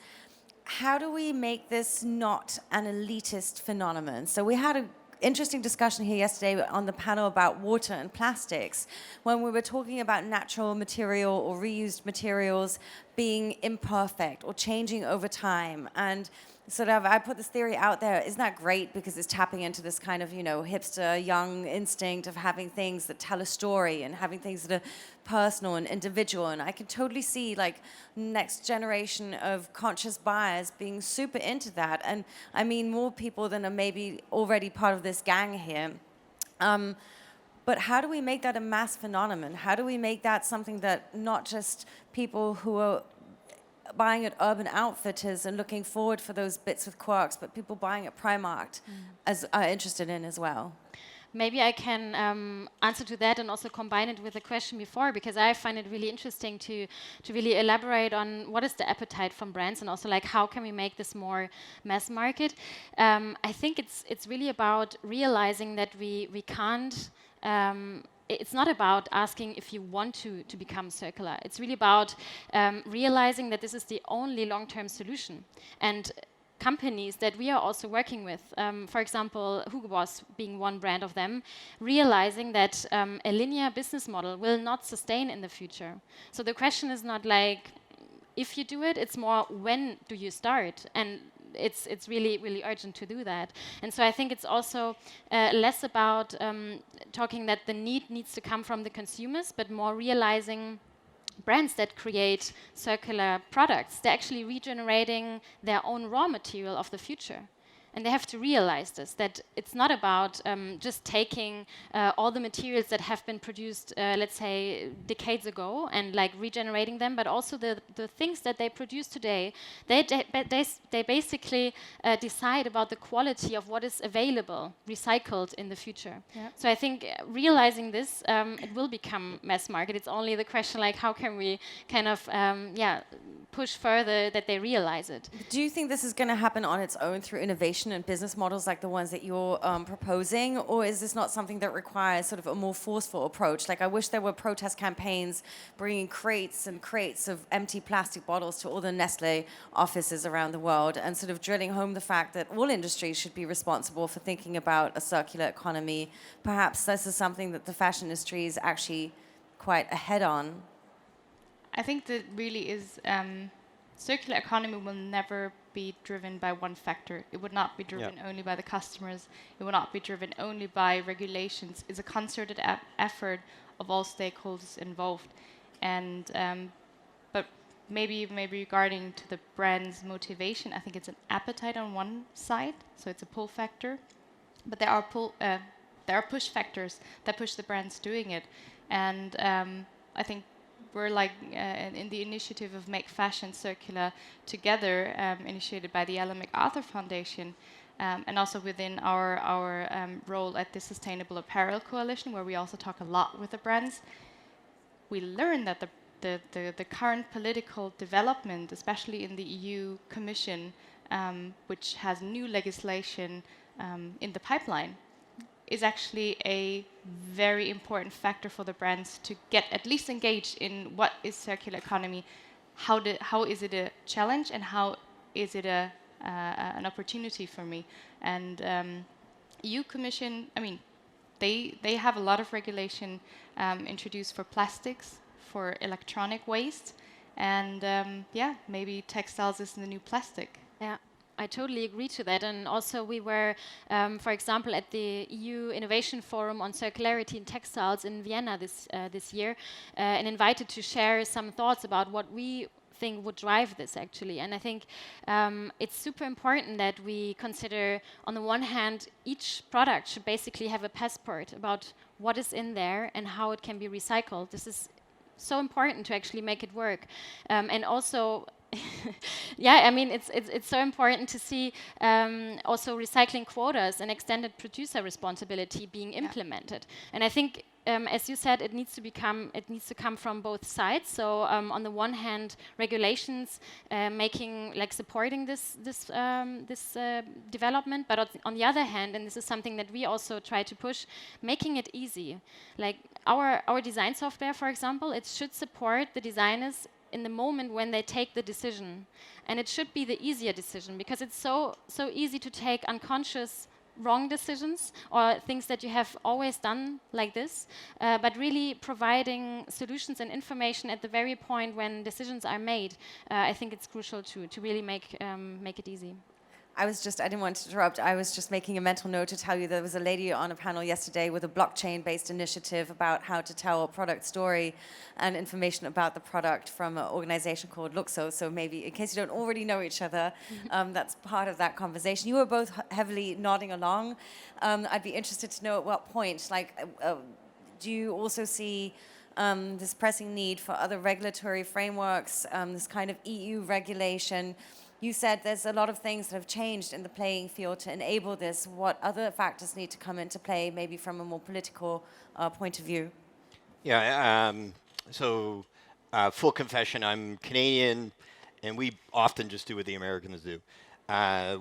Speaker 1: how do we make this not an elitist phenomenon? So we had an interesting discussion here yesterday on the panel about water and plastics, when we were talking about natural material or reused materials being imperfect or changing over time. And sort of, I put this theory out there. Isn't that great? Because it's tapping into this kind of, hipster, young instinct of having things that tell a story and having things that are personal and individual. And I can totally see, like, next generation of conscious buyers being super into that. And I mean, more people than are maybe already part of this gang here. But how do we make that a mass phenomenon? How do we make that something that not just people who are buying at Urban Outfitters and looking forward for those bits with quirks, but people buying at Primark are interested in as well?
Speaker 2: Maybe I can answer to that and also combine it with the question before, because I find it really interesting to really elaborate on what is the appetite from brands and also like how can we make this more mass market. I think it's really about realizing that we can't. It's not about asking if you want to become circular. It's really about realizing that this is the only long-term solution. And companies that we are also working with, for example, Hugo Boss being one brand of them, realizing that a linear business model will not sustain in the future. So the question is not like if you do it, it's more when do you start? And it's really, really urgent to do that. And so I think it's also less about talking that the need needs to come from the consumers, but more realizing brands that create circular products, they're actually regenerating their own raw material of the future. And they have to realize this, that it's not about just taking all the materials that have been produced, let's say, decades ago and like regenerating them, but also the things that they produce today. They basically decide about the quality of what is available, recycled in the future. Yeah. So I think realizing this, it will become mass market. It's only the question like how can we kind of, push further that they realize it.
Speaker 1: Do you think this is going to happen on its own through innovation and business models like the ones that you're proposing, or is this not something that requires sort of a more forceful approach? Like I wish there were protest campaigns bringing crates and crates of empty plastic bottles to all the Nestle offices around the world and sort of drilling home the fact that all industries should be responsible for thinking about a circular economy. Perhaps this is something that the fashion industry is actually quite ahead on.
Speaker 3: I think that really is circular economy will never be driven by one factor. It would not be driven only by the customers. It will not be driven only by regulations. It's a concerted effort of all stakeholders involved. And but maybe regarding to the brand's motivation, I think it's an appetite on one side, so it's a pull factor. But there are push factors that push the brands doing it. And I think we're like in the initiative of Make Fashion Circular together, initiated by the Ellen MacArthur Foundation, and also within our role at the Sustainable Apparel Coalition, where we also talk a lot with the brands. We learn that the current political development, especially in the EU Commission, which has new legislation in the pipeline, is actually a very important factor for the brands to get at least engaged in what is circular economy, how is it a challenge, and how is it an opportunity for me. And EU Commission, I mean, they have a lot of regulation introduced for plastics, for electronic waste, and yeah, maybe textiles is the new plastic.
Speaker 2: Yeah, I totally agree to that. And also we were, for example, at the EU Innovation Forum on Circularity in Textiles in Vienna this year, and invited to share some thoughts about what we think would drive this actually. And I think it's super important that we consider, on the one hand, each product should basically have a passport about what is in there and how it can be recycled. This is so important to actually make it work. And also, yeah, I mean, it's so important to see also recycling quotas and extended producer responsibility being implemented. And I think, as you said, it needs to come from both sides. So on the one hand, regulations supporting this development, but on the other hand, and this is something that we also try to push, making it easy. Like our design software, for example, it should support the designers in the moment when they take the decision, and it should be the easier decision, because it's so easy to take unconscious wrong decisions or things that you have always done like this, but really providing solutions and information at the very point when decisions are made, I think it's crucial to really make it easy.
Speaker 1: I didn't want to interrupt. I was just making a mental note to tell you there was a lady on a panel yesterday with a blockchain-based initiative about how to tell a product story and information about the product from an organization called Loopholes. So maybe, in case you don't already know each other, that's part of that conversation. You were both heavily nodding along. I'd be interested to know at what point, do you also see this pressing need for other regulatory frameworks, this kind of EU regulation? You said there's a lot of things that have changed in the playing field to enable this. What other factors need to come into play, maybe from a more political point of view?
Speaker 5: Yeah, so full confession, I'm Canadian, and we often just do what the Americans do,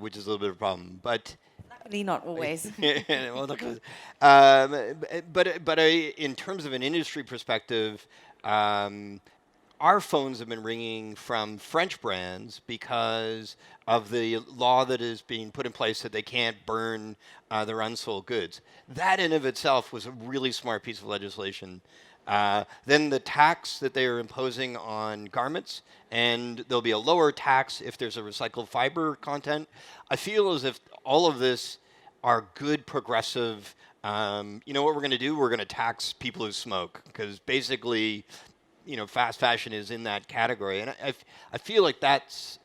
Speaker 5: which is a little bit of a problem. But
Speaker 1: luckily, not always.
Speaker 5: But in terms of an industry perspective, our phones have been ringing from French brands because of the law that is being put in place that they can't burn their unsold goods. That in of itself was a really smart piece of legislation. Then the tax that they are imposing on garments, and there'll be a lower tax if there's a recycled fiber content. I feel as if all of this are good progressive, you know what we're going to do? We're going to tax people who smoke, because basically, you know, fast fashion is in that category. And I feel like that's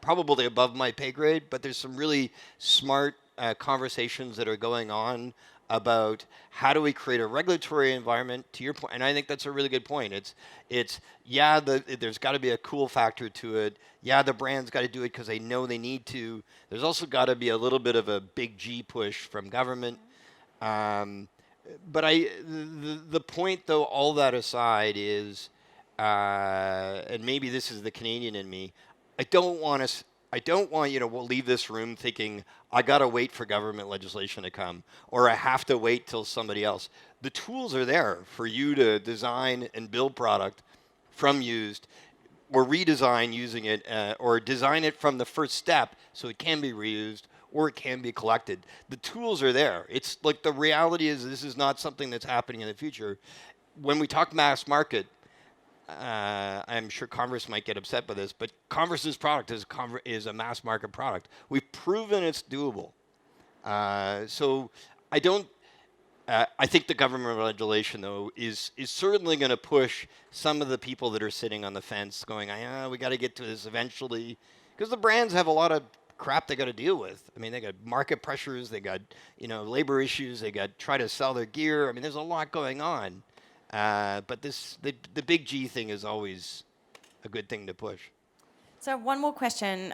Speaker 5: probably above my pay grade, but there's some really smart conversations that are going on about how do we create a regulatory environment, to your point, and I think that's a really good point. It's yeah, there's got to be a cool factor to it. Yeah, the brand's got to do it because they know they need to. There's also got to be a little bit of a big G push from government. But the point, though, all that aside, is, and maybe this is the Canadian in me, I don't want you to leave this room thinking, I got to wait for government legislation to come, or I have to wait till somebody else. The tools are there for you to design and build product from used, or redesign using it, or design it from the first step so it can be reused, or it can be collected. The tools are there. It's like, the reality is this is not something that's happening in the future. When we talk mass market, I'm sure Converse might get upset by this, but Converse's product is a mass market product. We've proven it's doable. So I don't. I think the government regulation, though, is certainly going to push some of the people that are sitting on the fence, going, we got to get to this eventually, because the brands have a lot of crap they got to deal with. I mean, they got market pressures, they got labor issues, they got try to sell their gear. I mean, there's a lot going on. But the big G thing is always a good thing to push.
Speaker 1: So one more question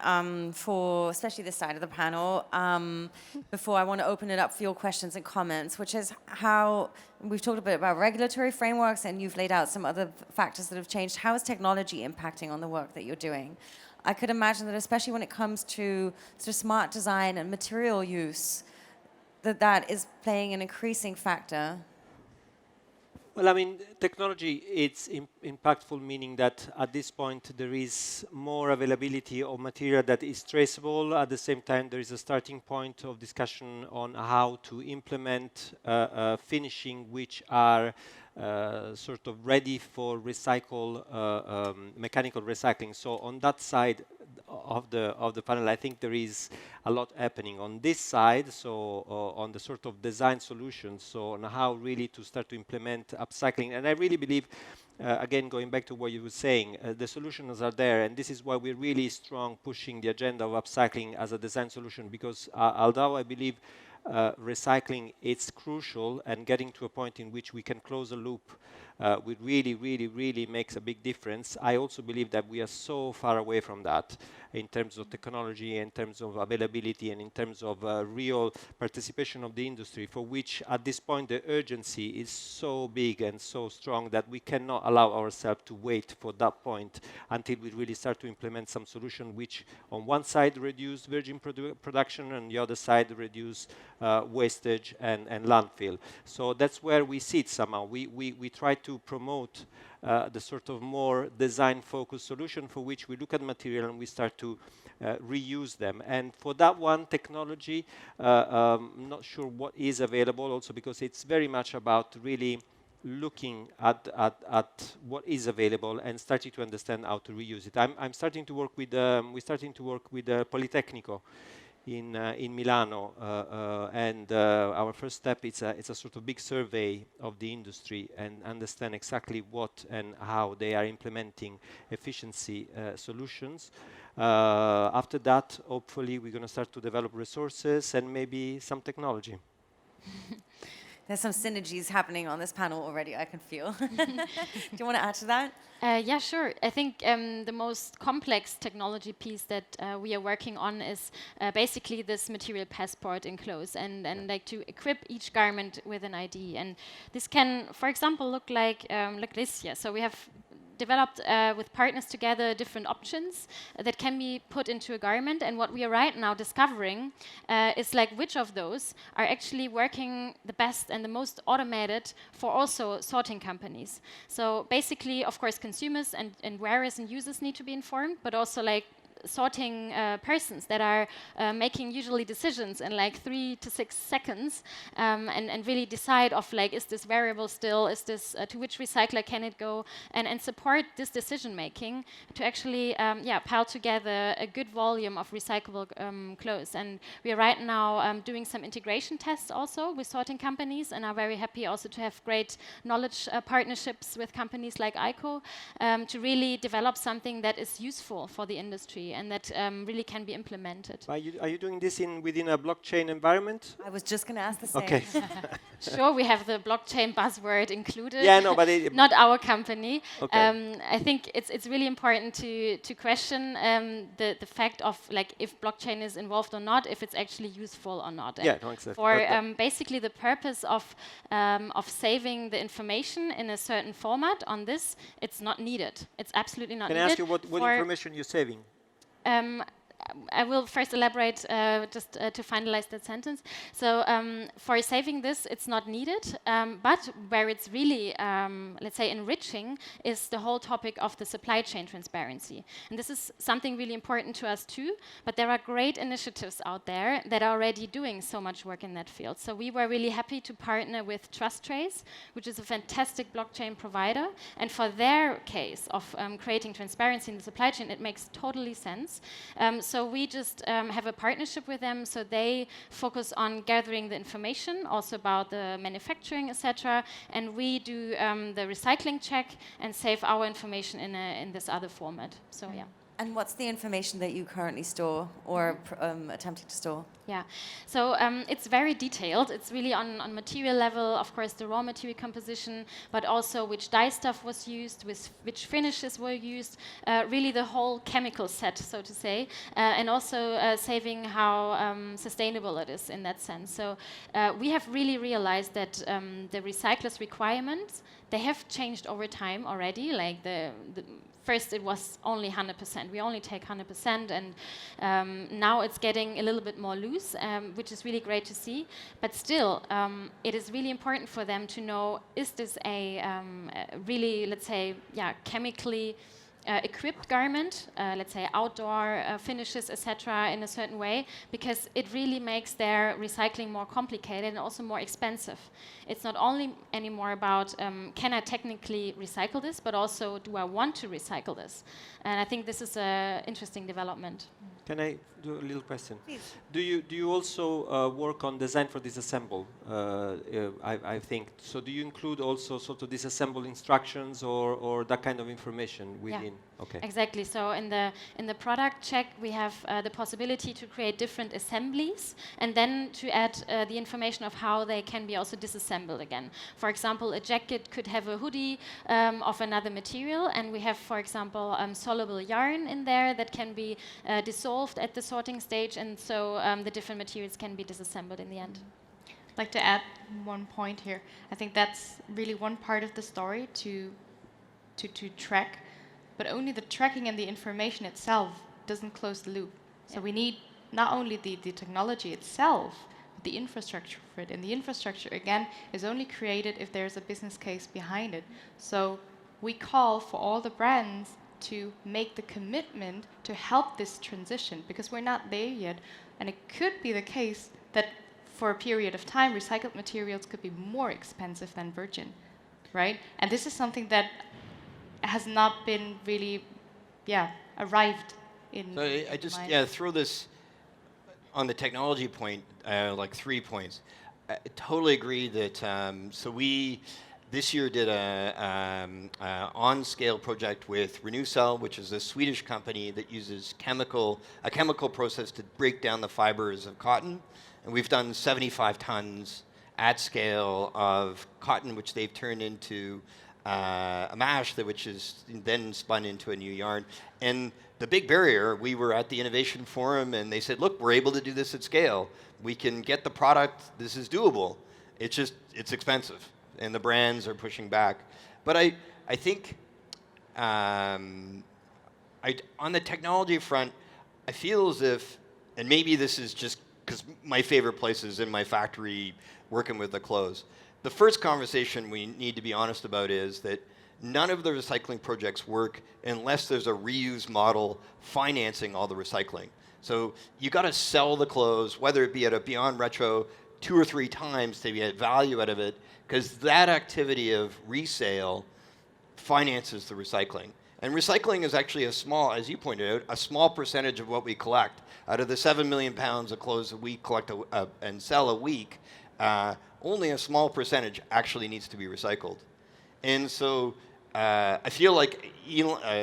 Speaker 1: for especially this side of the panel before I want to open it up for your questions and comments, which is how we've talked a bit about regulatory frameworks and you've laid out some other factors that have changed. How is technology impacting on the work that you're doing? I could imagine that especially when it comes to sort of smart design and material use, that is playing an increasing factor.
Speaker 4: Well, I mean, technology, it's impactful, meaning that at this point there is more availability of material that is traceable. At the same time, there is a starting point of discussion on how to implement finishing which are sort of ready for mechanical recycling. So on that side of the panel, I think there is a lot happening. On this side, so on the sort of design solutions, so on how really to start to implement upcycling. And I really believe, again, going back to what you were saying, the solutions are there, and this is why we're really strong pushing the agenda of upcycling as a design solution, because although I believe recycling is crucial, and getting to a point in which we can close a loop would really makes a big difference. I also believe that we are so far away from that in terms of technology, in terms of availability, and in terms of real participation of the industry, for which at this point the urgency is so big and so strong that we cannot allow ourselves to wait for that point until we really start to implement some solution which on one side reduce virgin production and the other side reduce wastage and landfill. So that's where we see it somehow. We try to promote the sort of more design-focused solution for which we look at material and we start to reuse them. And for that one, technology, not sure what is available also, because it's very much about really looking at what is available and starting to understand how to reuse it. I'm starting to work with, we're starting to work with Politecnico in Milano, and our first step it's a sort of big survey of the industry and understand exactly what and how they are implementing efficiency solutions. After that, hopefully, we're going to start to develop resources and maybe some technology.
Speaker 1: There's some synergies happening on this panel already, I can feel. Do you want to add to that?
Speaker 2: Yeah, sure. I think the most complex technology piece that we are working on is basically this material passport enclose and like to equip each garment with an ID. And this can, for example, look like this here. So we have developed with partners together different options that can be put into a garment, and what we are right now discovering is like which of those are actually working the best and the most automated for also sorting companies. So basically, of course, consumers and wearers and users need to be informed, but also like sorting persons that are making usually decisions in like 3 to 6 seconds and really decide of like, is this variable still, is this to which recycler can it go, and support this decision making to actually pile together a good volume of recyclable clothes. And we are right now doing some integration tests also with sorting companies, and are very happy also to have great knowledge partnerships with companies like ICO to really develop something that is useful for the industry and that really can be implemented.
Speaker 4: Are you doing this within a blockchain environment?
Speaker 1: I was just going to ask the same.
Speaker 4: Okay.
Speaker 2: Sure, we have the blockchain buzzword included.
Speaker 4: Yeah, no, but
Speaker 2: not our company.
Speaker 4: Okay.
Speaker 2: I think it's really important to question the fact of like if blockchain is involved or not, if it's actually useful or not.
Speaker 4: Yeah, no, exactly.
Speaker 2: For basically the purpose of saving the information in a certain format on this, it's not needed. It's absolutely not needed.
Speaker 4: Can I ask you what information you're saving?
Speaker 2: I will first elaborate just to finalize that sentence. So for saving this, it's not needed, but where it's really, let's say, enriching is the whole topic of the supply chain transparency. And this is something really important to us too, but there are great initiatives out there that are already doing so much work in that field. So we were really happy to partner with TrustTrace, which is a fantastic blockchain provider. And for their case of creating transparency in the supply chain, it makes totally sense. So we just have a partnership with them, so they focus on gathering the information, also about the manufacturing, etc. And we do the recycling check and save our information in this other format. So yeah.
Speaker 1: And what's the information that you currently store or attempting to store?
Speaker 2: Yeah, so it's very detailed. It's really on material level, of course, the raw material composition, but also which dye stuff was used, which finishes were used, really the whole chemical set, so to say, and also saving how sustainable it is in that sense. So we have really realized that the recyclers' requirements, they have changed over time already. Like first it was only 100%. We only take 100%, and now it's getting a little bit more loose, which is really great to see. But still, it is really important for them to know, is this a really, let's say, chemically equipped garment, let's say outdoor finishes, etc., in a certain way, because it really makes their recycling more complicated and also more expensive. It's not only anymore about can I technically recycle this, but also do I want to recycle this? And I think this is an interesting development.
Speaker 4: Can I do a little question?
Speaker 1: Please.
Speaker 4: Do you also work on design for disassemble? I think so. Do you include also sort of disassemble instructions or that kind of information within?
Speaker 2: Yeah.
Speaker 4: Okay.
Speaker 2: Exactly. So in the product check, we have the possibility to create different assemblies and then to add the information of how they can be also disassembled again. For example, a jacket could have a hoodie of another material, and we have, for example, soluble yarn in there that can be dissolved at the sorting stage, and so the different materials can be disassembled in the end.
Speaker 3: I'd like to add one point here. I think that's really one part of the story to track, but only the tracking and the information itself doesn't close the loop. So we need not only the technology itself, but the infrastructure for it. And the infrastructure, again, is only created if there's a business case behind it. So we call for all the brands to make the commitment to help this transition, because we're not there yet. And it could be the case that for a period of time, recycled materials could be more expensive than virgin, right? And this is something that has not been really, arrived in.
Speaker 5: So I just throw this on the technology point, like 3 points. I totally agree that. So we this year did a on-scale project with Renewcell, which is a Swedish company that uses a chemical process to break down the fibers of cotton, and we've done 75 tons at scale of cotton, which they've turned into a mash which is then spun into a new yarn. And the big barrier, we were at the Innovation Forum and they said, look, we're able to do this at scale. We can get the product, this is doable. It's expensive and the brands are pushing back. But I think on the technology front, I feel as if, and maybe this is just because my favorite place is in my factory working with the clothes. The first conversation we need to be honest about is that none of the recycling projects work unless there's a reuse model financing all the recycling. So you got to sell the clothes, whether it be at a Beyond Retro 2 or 3 times to get value out of it, because that activity of resale finances the recycling. And recycling is actually a small, as you pointed out, a small percentage of what we collect. Out of the 7 million pounds of clothes that we collect and sell a week, only a small percentage actually needs to be recycled. And so I feel like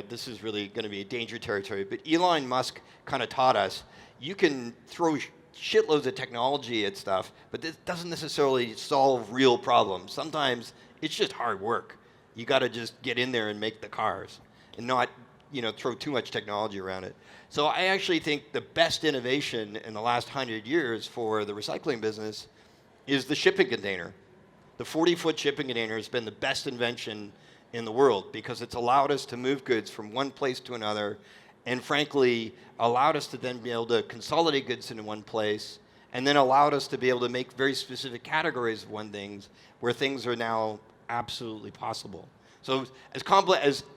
Speaker 5: this is really going to be a danger territory, but Elon Musk kind of taught us, you can throw shitloads of technology at stuff, but this doesn't necessarily solve real problems. Sometimes it's just hard work. You got to just get in there and make the cars and not throw too much technology around it. So I actually think the best innovation in the last 100 years for the recycling business is the shipping container. The 40-foot shipping container has been the best invention in the world because it's allowed us to move goods from one place to another, and frankly, allowed us to then be able to consolidate goods into one place, and then allowed us to be able to make very specific categories of one things where things are now absolutely possible. So as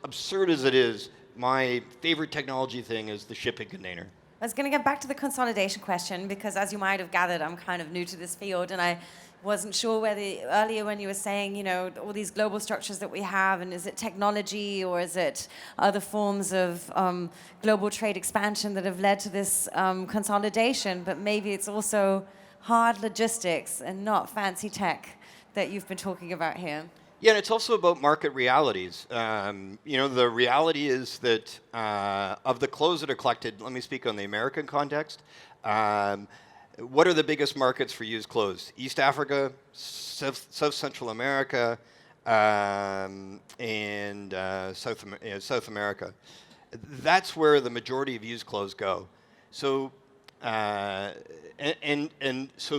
Speaker 5: absurd as it is, my favorite technology thing is the shipping container.
Speaker 1: I was going to get back to the consolidation question because, as you might have gathered, I'm kind of new to this field, and I wasn't sure whether earlier when you were saying, all these global structures that we have, and is it technology or is it other forms of global trade expansion that have led to this consolidation? But maybe it's also hard logistics and not fancy tech that you've been talking about here.
Speaker 5: Yeah, and it's also about market realities. The reality is that of the clothes that are collected, let me speak on the American context. What are the biggest markets for used clothes? East Africa, South Central America, and South America. That's where the majority of used clothes go. So, so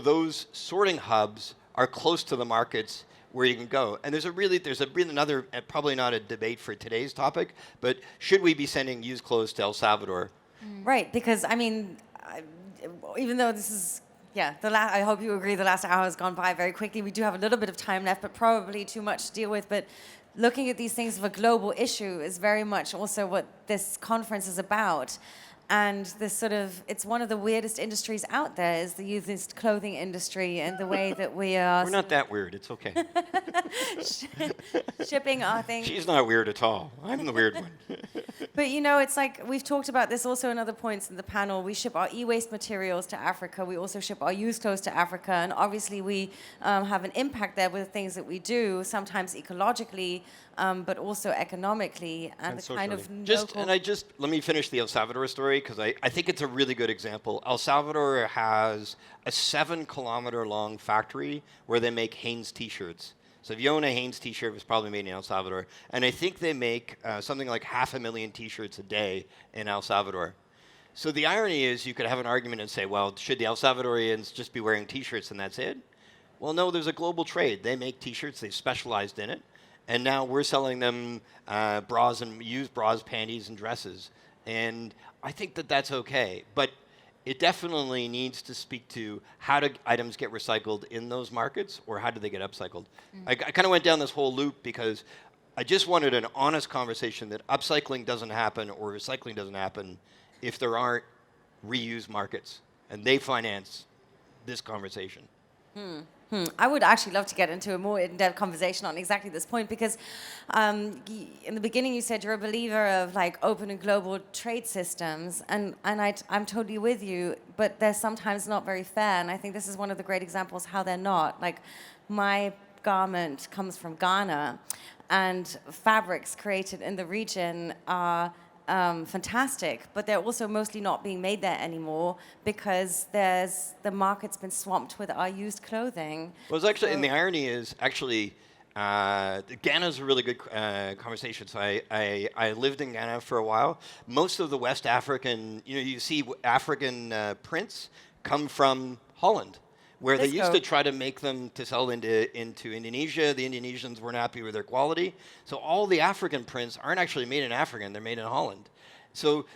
Speaker 5: those sorting hubs are close to the markets where you can go. And there's another, probably not a debate for today's topic, but should we be sending used clothes to El Salvador?
Speaker 1: Right, because I mean, even though this is, I hope you agree the last hour has gone by very quickly. We do have a little bit of time left, but probably too much to deal with. But looking at these things of a global issue is very much also what this conference is about. And this it's one of the weirdest industries out there is the used clothing industry, and the way that we are...
Speaker 5: We're not that weird, it's okay.
Speaker 1: shipping our things.
Speaker 5: She's not weird at all. I'm the weird one.
Speaker 1: But it's like, we've talked about this also in other points in the panel. We ship our e-waste materials to Africa. We also ship our used clothes to Africa. And obviously we have an impact there with the things that we do, sometimes ecologically, but also economically, and the kind of
Speaker 5: let me finish the El Salvador story, because I think it's a really good example. El Salvador has a 7-kilometer long factory where they make Hanes t-shirts. So if you own a Hanes t-shirt, it was probably made in El Salvador. And I think they make something like 500,000 t-shirts a day in El Salvador. So the irony is, you could have an argument and say, well, should the El Salvadorians just be wearing t-shirts and that's it? Well, no, there's a global trade. They make t-shirts, they've specialized in it. And now we're selling them bras and used bras, panties, and dresses. And I think that that's okay. But it definitely needs to speak to how do items get recycled in those markets, or how do they get upcycled. I kind of went down this whole loop because I just wanted an honest conversation that upcycling doesn't happen or recycling doesn't happen if there aren't reuse markets. And they finance this conversation.
Speaker 1: I would actually love to get into a more in-depth conversation on exactly this point, because in the beginning you said you're a believer of like open and global trade systems, and I'm totally with you, but they're sometimes not very fair, and I think this is one of the great examples how they're not. Like, my garment comes from Ghana, and fabrics created in the region are fantastic, but they're also mostly not being made there anymore because the market's been swamped with our used clothing.
Speaker 5: Well, it's actually, and the irony is actually, Ghana's a really good conversation. So I lived in Ghana for a while. Most of the West African, you see African prints come from Holland, where they used to try to make them to sell into Indonesia. The Indonesians weren't happy with their quality. So all the African prints aren't actually made in Africa, they're made in Holland. So,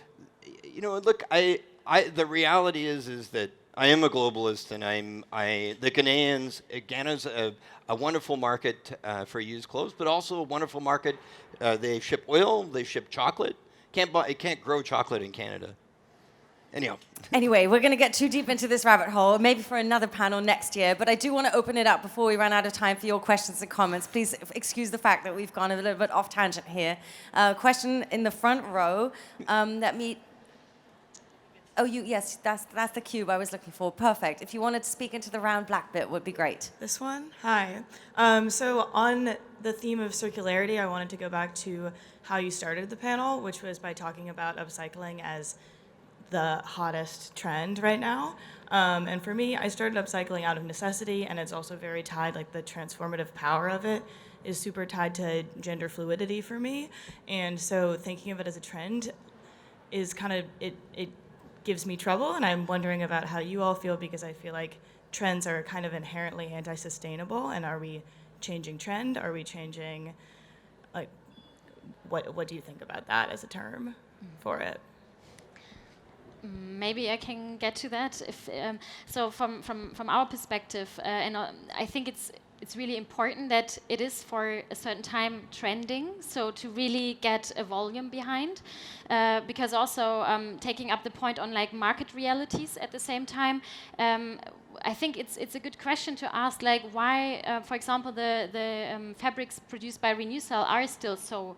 Speaker 5: look, the reality is that I am a globalist, and the Ghanaians, Ghana's a wonderful market for used clothes, but also a wonderful market. They ship oil, they ship chocolate. It can't grow chocolate in Canada.
Speaker 1: Anyway, we're going to get too deep into this rabbit hole, maybe for another panel next year, but I do want to open it up before we run out of time for your questions and comments. Please excuse the fact that we've gone a little bit off tangent here. Question in the front row. Yes, that's the cube I was looking for. Perfect. If you wanted to speak into the round black bit, would be great.
Speaker 6: This one? Hi. So on the theme of circularity, I wanted to go back to how you started the panel, which was by talking about upcycling as the hottest trend right now. And for me, I started upcycling out of necessity, and it's also very tied, like the transformative power of it is super tied to gender fluidity for me. And so thinking of it as a trend is kind of, it gives me trouble, and I'm wondering about how you all feel, because I feel like trends are kind of inherently anti-sustainable, and are we changing trend? Are we changing, like, what do you think about that as a term for it?
Speaker 2: Maybe I can get to that. So from our perspective, and I think it's really important that it is for a certain time trending, so to really get a volume behind, because also taking up the point on like market realities at the same time, I think it's a good question to ask, like why, for example, the fabrics produced by Renewcell are still so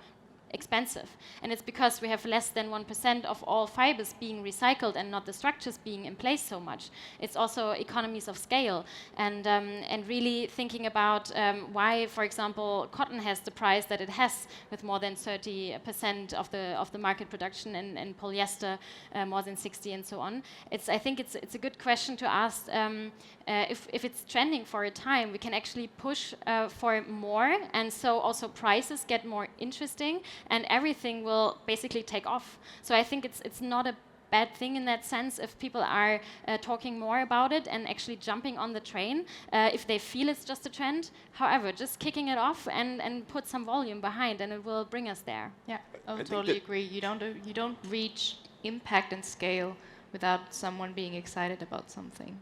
Speaker 2: expensive. And it's because we have less than 1% of all fibers being recycled and not the structures being in place so much. It's also economies of scale, and really thinking about why, for example, cotton has the price that it has, with more than 30% of the market production, and polyester more than 60, and so on. I think it's a good question to ask. If it's trending for a time, we can actually push for more, and so also prices get more interesting, and everything will basically take off. So I think it's not a bad thing in that sense if people are talking more about it and actually jumping on the train if they feel it's just a trend. However, just kicking it off and put some volume behind, and it will bring us there.
Speaker 3: Yeah, I totally agree. You don't reach impact and scale without someone being excited about something.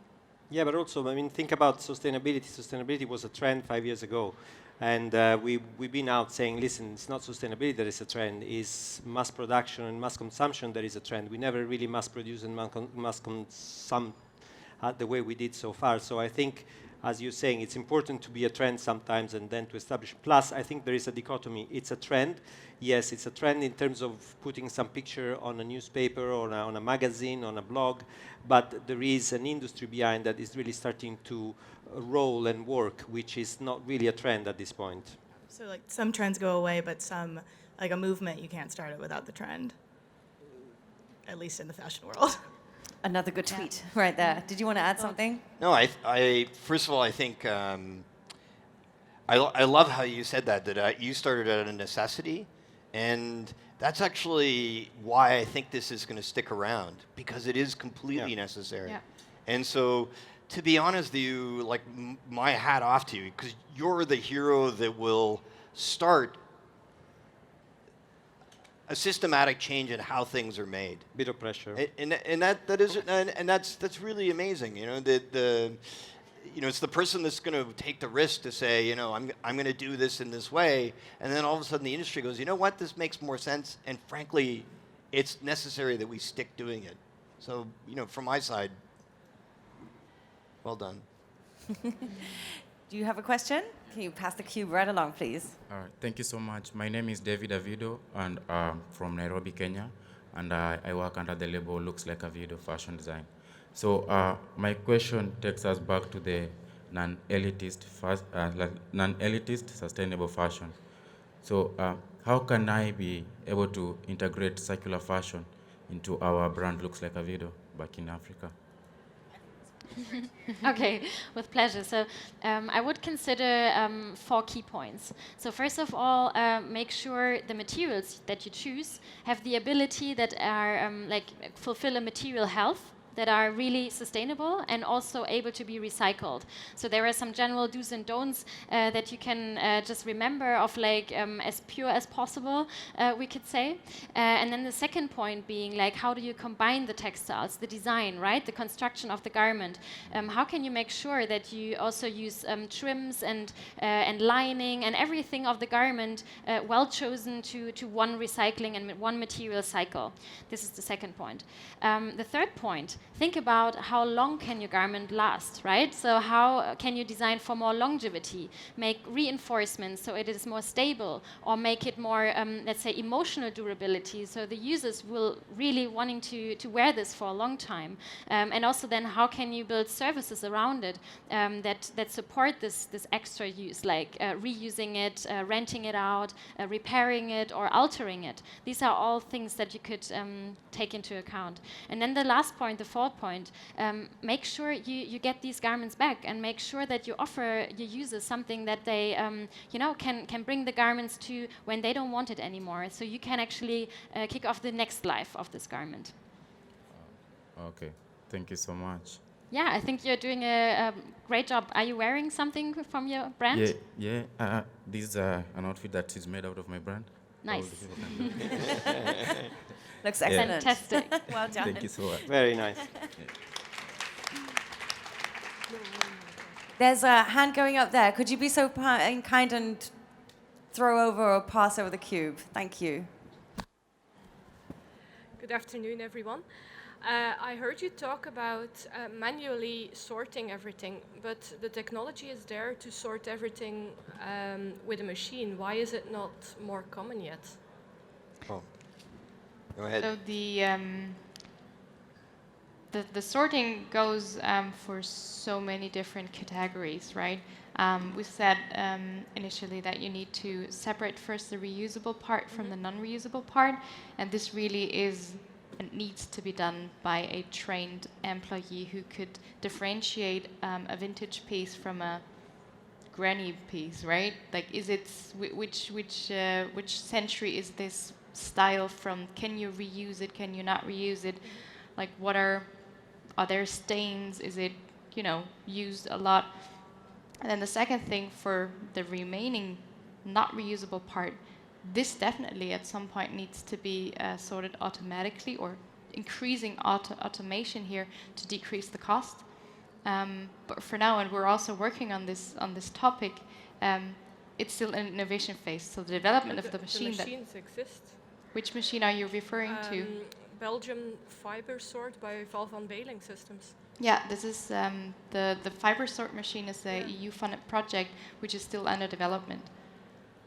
Speaker 4: Yeah, but also, I mean, think about sustainability. Sustainability was a trend 5 years ago. And we've been out saying, listen, it's not sustainability that is a trend, it's mass production and mass consumption that is a trend. We never really mass produce and mass consume the way we did so far. So I think, as you're saying, it's important to be a trend sometimes and then to establish. Plus, I think there is a dichotomy. It's a trend. Yes, it's a trend in terms of putting some picture on a newspaper or on a magazine, on a blog, but there is an industry behind that is really starting to roll and work, which is not really a trend at this point.
Speaker 6: So like some trends go away, but some, like a movement, you can't start it without the trend, at least in the fashion world.
Speaker 1: Another good tweet right there. Did you want to add something?
Speaker 5: No, I first of all, I think I love how you said that you started at a necessity, and that's actually why I think this is going to stick around, because it is completely necessary.
Speaker 3: Yeah.
Speaker 5: And so, to be honest with you, like my hat off to you, because you're the hero that will start a systematic change in how things are made.
Speaker 4: Bit of pressure.
Speaker 5: And that's really amazing. You know, it's the person that's going to take the risk to say, you know, I'm going to do this in this way, and then all of a sudden the industry goes, you know what, this makes more sense, and frankly, it's necessary that we stick doing it. So, you know, from my side, well done.
Speaker 1: Do you have a question? Can you pass the cube right along, please?
Speaker 7: Thank you so much. My name is David Avido, and from Nairobi, Kenya, and I work under the label Looks Like a Video Fashion Design. So my question takes us back to the non-elitist sustainable fashion. So how can I be able to integrate circular fashion into our brand Looks Like a Video back in Africa?
Speaker 2: Okay, with pleasure. So I would consider 4 key points. So first of all, make sure the materials that you choose have the ability that are fulfill a material health, that are really sustainable and also able to be recycled. So there are some general do's and don'ts that you can just remember of, like as pure as possible, we could say. And then the second point being, like, how do you combine the textiles, the design, right? The construction of the garment. How can you make sure that you also use trims and lining and everything of the garment well chosen to one recycling and one material cycle? This is the second point. The third point, think about how long can your garment last, right? So how can you design for more longevity, make reinforcements so it is more stable, or make it more, let's say, emotional durability, so the users will really wanting to wear this for a long time. And also then how can you build services around it that support this extra use, like reusing it, renting it out, repairing it, or altering it. These are all things that you could take into account. And then the last point, the fourth point, make sure you get these garments back, and make sure that you offer your users something that they can bring the garments to when they don't want it anymore, so you can actually kick off the next life of this garment.
Speaker 7: Okay, thank you so much.
Speaker 2: Yeah, I think you're doing a great job. Are you wearing something from your brand?
Speaker 7: Yeah. This is an outfit that is made out of my brand.
Speaker 2: Nice.
Speaker 1: Looks excellent.
Speaker 2: Fantastic.
Speaker 1: Well done.
Speaker 7: Thank you so much.
Speaker 4: Very nice.
Speaker 1: There's a hand going up there. Could you be so kind and throw over or pass over the cube? Thank you.
Speaker 8: Good afternoon, everyone. I heard you talk about manually sorting everything, but the technology is there to sort everything with a machine. Why is it not more common yet?
Speaker 5: Go ahead.
Speaker 3: So the sorting goes for so many different categories, right? We said initially that you need to separate first the reusable part from the non-reusable part, and this really is and needs to be done by a trained employee who could differentiate a vintage piece from a granny piece, right? Like, is it which century is this style from? Can you reuse it? Can you not reuse it? Like, what are there stains? Is it, you know, used a lot? And then the second thing, for the remaining not reusable part, this definitely at some point needs to be sorted automatically, or increasing automation here to decrease the cost. But for now, and we're also working on this topic, it's still in innovation phase. So the development of the machine.
Speaker 8: The machines exist.
Speaker 3: Which machine are you referring to?
Speaker 8: Belgium fiber sort by Valve Baling Systems.
Speaker 3: Yeah, this is the fiber sort machine is a EU-funded project which is still under development.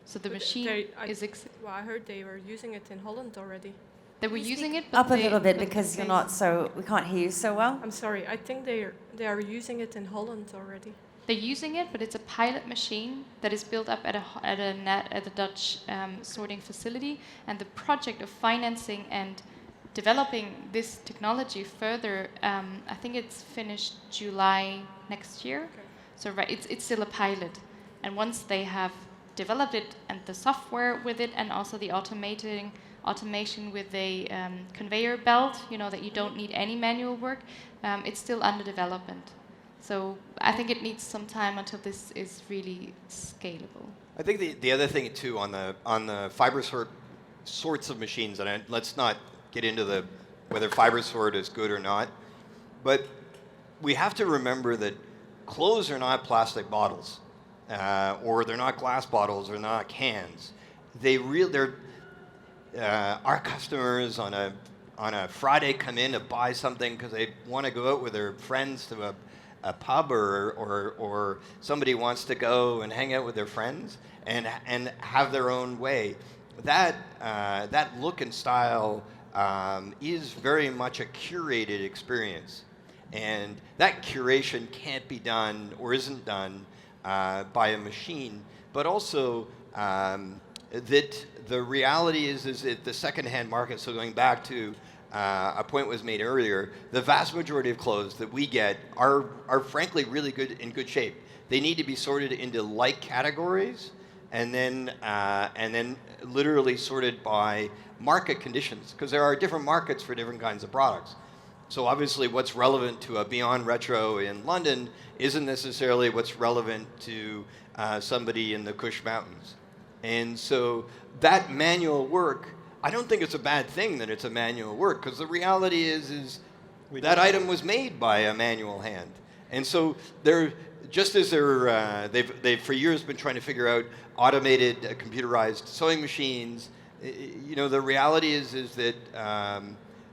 Speaker 3: So the machine is.
Speaker 8: Well, I heard they were using it in Holland already.
Speaker 3: They were using it, but
Speaker 1: up a little bit because you're not so. We can't hear you so well.
Speaker 8: I'm sorry. I think they are using it in Holland already.
Speaker 3: They're using it, but it's a pilot machine that is built up at a Dutch sorting facility, and the project of financing and developing this technology further, I think it's finished July next year. Okay. So it's still a pilot, and once they have developed it and the software with it, and also the automation with a conveyor belt, you know, that you don't need any manual work, it's still under development. So I think it needs some time until this is really scalable.
Speaker 5: I think the other thing too on the fiber sorts of machines, and let's not get into whether fiber sort is good or not, but we have to remember that clothes are not plastic bottles, or they're not glass bottles, or not cans. They're our customers on a Friday come in to buy something because they want to go out with their friends to a pub, or somebody wants to go and hang out with their friends and have their own way. That look and style is very much a curated experience, and that curation can't be done or isn't done by a machine. But also that the reality is that the secondhand market. So going back to a point was made earlier, the vast majority of clothes that we get are frankly really in good shape. They need to be sorted into like categories, and then literally sorted by market conditions, because there are different markets for different kinds of products. So obviously what's relevant to a Beyond Retro in London isn't necessarily what's relevant to somebody in the Kush Mountains. And so that manual work, I don't think it's a bad thing that it's a manual work, because the reality is that item was made by a manual hand. And so they've for years been trying to figure out automated, computerized sewing machines. You know, the reality is that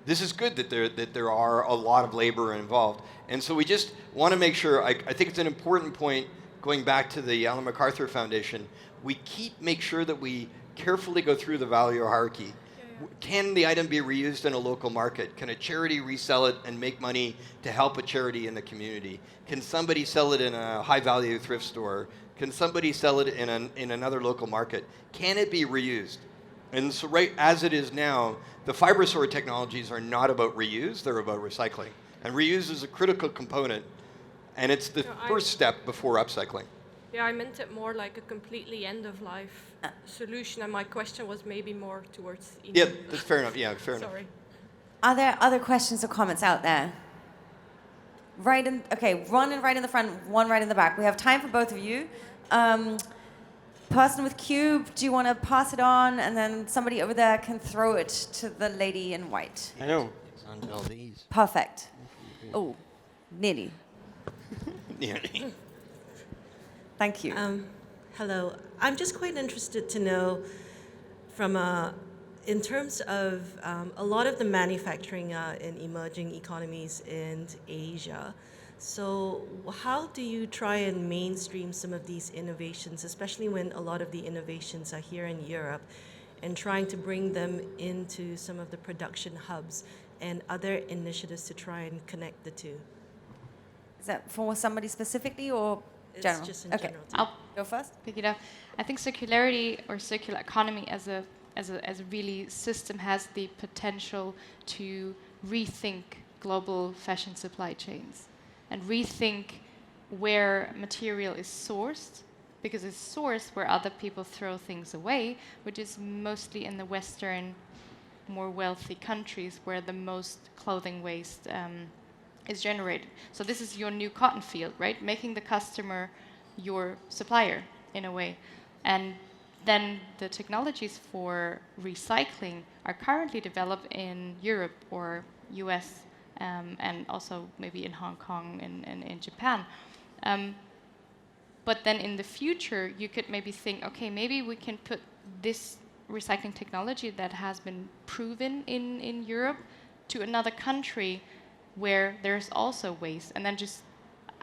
Speaker 5: this is good that there are a lot of labor involved. And so we just want to make sure, I think it's an important point, going back to the Ellen MacArthur Foundation, we make sure that we carefully go through the value hierarchy. Can the item be reused in a local market? Can a charity resell it and make money to help a charity in the community? Can somebody sell it in a high-value thrift store? Can somebody sell it in another local market? Can it be reused? And so right as it is now, the fiber sort technologies are not about reuse, they're about recycling. And reuse is a critical component, and it's the first step before upcycling.
Speaker 8: Yeah, I meant it more like a completely end-of-life solution, and my question was maybe more towards...
Speaker 5: Yeah, that's fair enough. Yeah, fair enough.
Speaker 8: Sorry.
Speaker 1: Are there other questions or comments out there? Right in, okay, one right in the front, one right in the back. We have time for both of you. Person with cube, do you want to pass it on, and then somebody over there can throw it to the lady in white?
Speaker 5: I know. It's on LDs.
Speaker 1: Perfect. Oh, nearly.
Speaker 5: Nearly.
Speaker 1: Thank you.
Speaker 9: Hello. I'm just quite interested to know from in terms of a lot of the manufacturing in emerging economies in Asia. So how do you try and mainstream some of these innovations, especially when a lot of the innovations are here in Europe? and trying to bring them into some of the production hubs and other initiatives to try and connect the two?
Speaker 1: Is that for somebody specifically or
Speaker 9: It's
Speaker 1: general?
Speaker 9: just in
Speaker 1: Okay,
Speaker 9: general.
Speaker 3: I'll
Speaker 1: go first.
Speaker 3: pick it up. I think circularity or circular economy as a really system has the potential to rethink global fashion supply chains and rethink where material is sourced, because it's sourced where other people throw things away, which is mostly in the Western, more wealthy countries where the most clothing waste is generated. So this is your new cotton field, right? Making the customer your supplier in a way. And then the technologies for recycling are currently developed in Europe or US, and also maybe in Hong Kong and in Japan. But then in the future, you could maybe think, okay, maybe we can put this recycling technology that has been proven in Europe to another country where there's also waste, and then just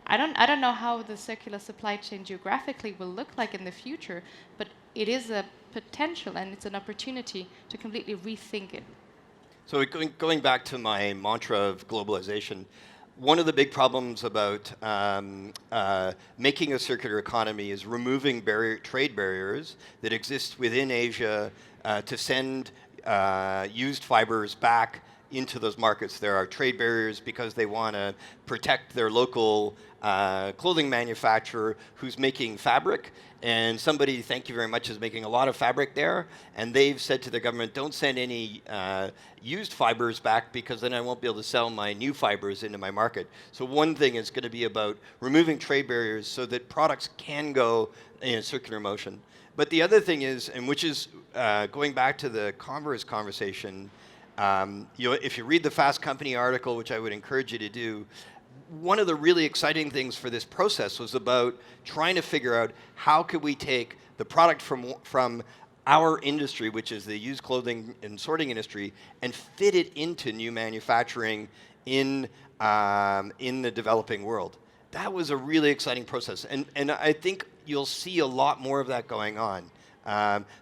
Speaker 3: I don't know how the circular supply chain geographically will look like in the future, but it is a potential and it's an opportunity to completely rethink it.
Speaker 5: So going back to my mantra of globalization, one of the big problems about making a circular economy is removing trade barriers that exist within Asia to send used fibers back into those markets. There are trade barriers because they want to protect their local clothing manufacturer who's making fabric, and somebody, thank you very much, is making a lot of fabric there, and they've said to the government, don't send any used fibers back because then I won't be able to sell my new fibers into my market. So one thing is going to be about removing trade barriers so that products can go in a circular motion. But the other thing is, and which is going back to the Converse conversation, if you read the Fast Company article, which I would encourage you to do, one of the really exciting things for this process was about trying to figure out how could we take the product from our industry, which is the used clothing and sorting industry, and fit it into new manufacturing in the developing world. That was a really exciting process, and I think you'll see a lot more of that going on.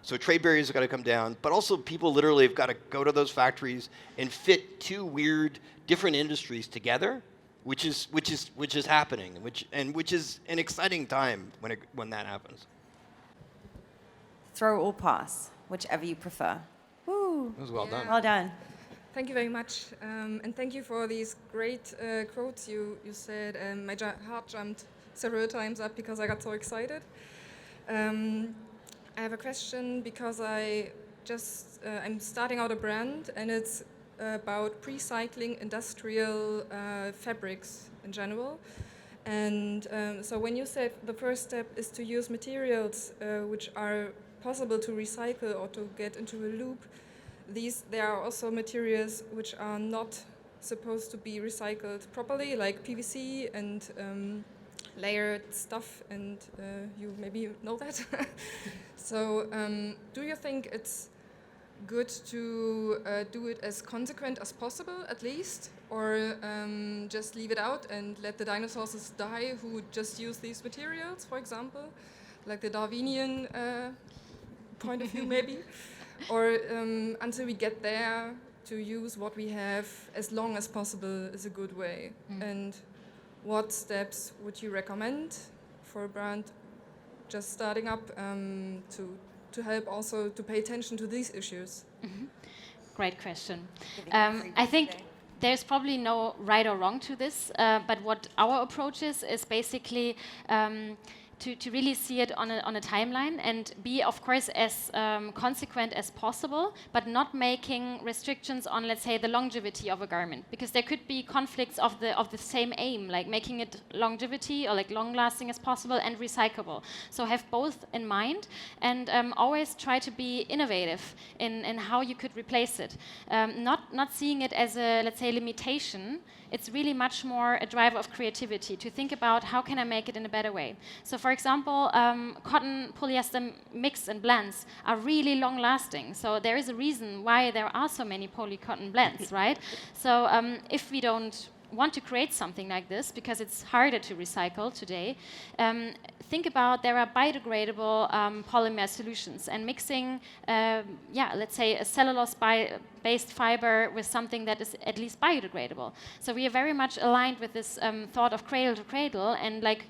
Speaker 5: So trade barriers have got to come down, but also people literally have got to go to those factories and fit two weird, different industries together, which is happening, which is an exciting time when that happens.
Speaker 1: Throw or pass, whichever you prefer. Woo!
Speaker 5: That was well done.
Speaker 1: Well done.
Speaker 8: Thank you very much, and thank you for these great quotes you said. My heart jumped several times up because I got so excited. I have a question because I'm starting out a brand, and it's about recycling industrial fabrics in general. And so when you said the first step is to use materials which are possible to recycle or to get into a loop, there are also materials which are not supposed to be recycled properly, like PVC and layered stuff, and you maybe know that. So do you think it's good to do it as consequent as possible, at least, or just leave it out and let the dinosaurs die who just use these materials, for example, like the Darwinian point of view maybe, or until we get there, to use what we have as long as possible is a good way? And what steps would you recommend for a brand just starting up to help also to pay attention to these issues?
Speaker 2: Great question. I think there's probably no right or wrong to this, but what our approach is basically to really see it on a timeline and be, of course, as consequent as possible, but not making restrictions on, let's say, the longevity of a garment, because there could be conflicts of the same aim, like making it longevity or like long-lasting as possible and recyclable. So have both in mind, and always try to be innovative in how you could replace it. Not seeing it as a, let's say, limitation. It's really much more a driver of creativity to think about how can I make it in a better way. So for example, cotton polyester mix and blends are really long lasting. So there is a reason why there are so many poly cotton blends, right? So if we don't want to create something like this, because it's harder to recycle today, think about there are biodegradable polymer solutions, and mixing, let's say a cellulose-based fiber with something that is at least biodegradable. So we are very much aligned with this thought of cradle to cradle, and like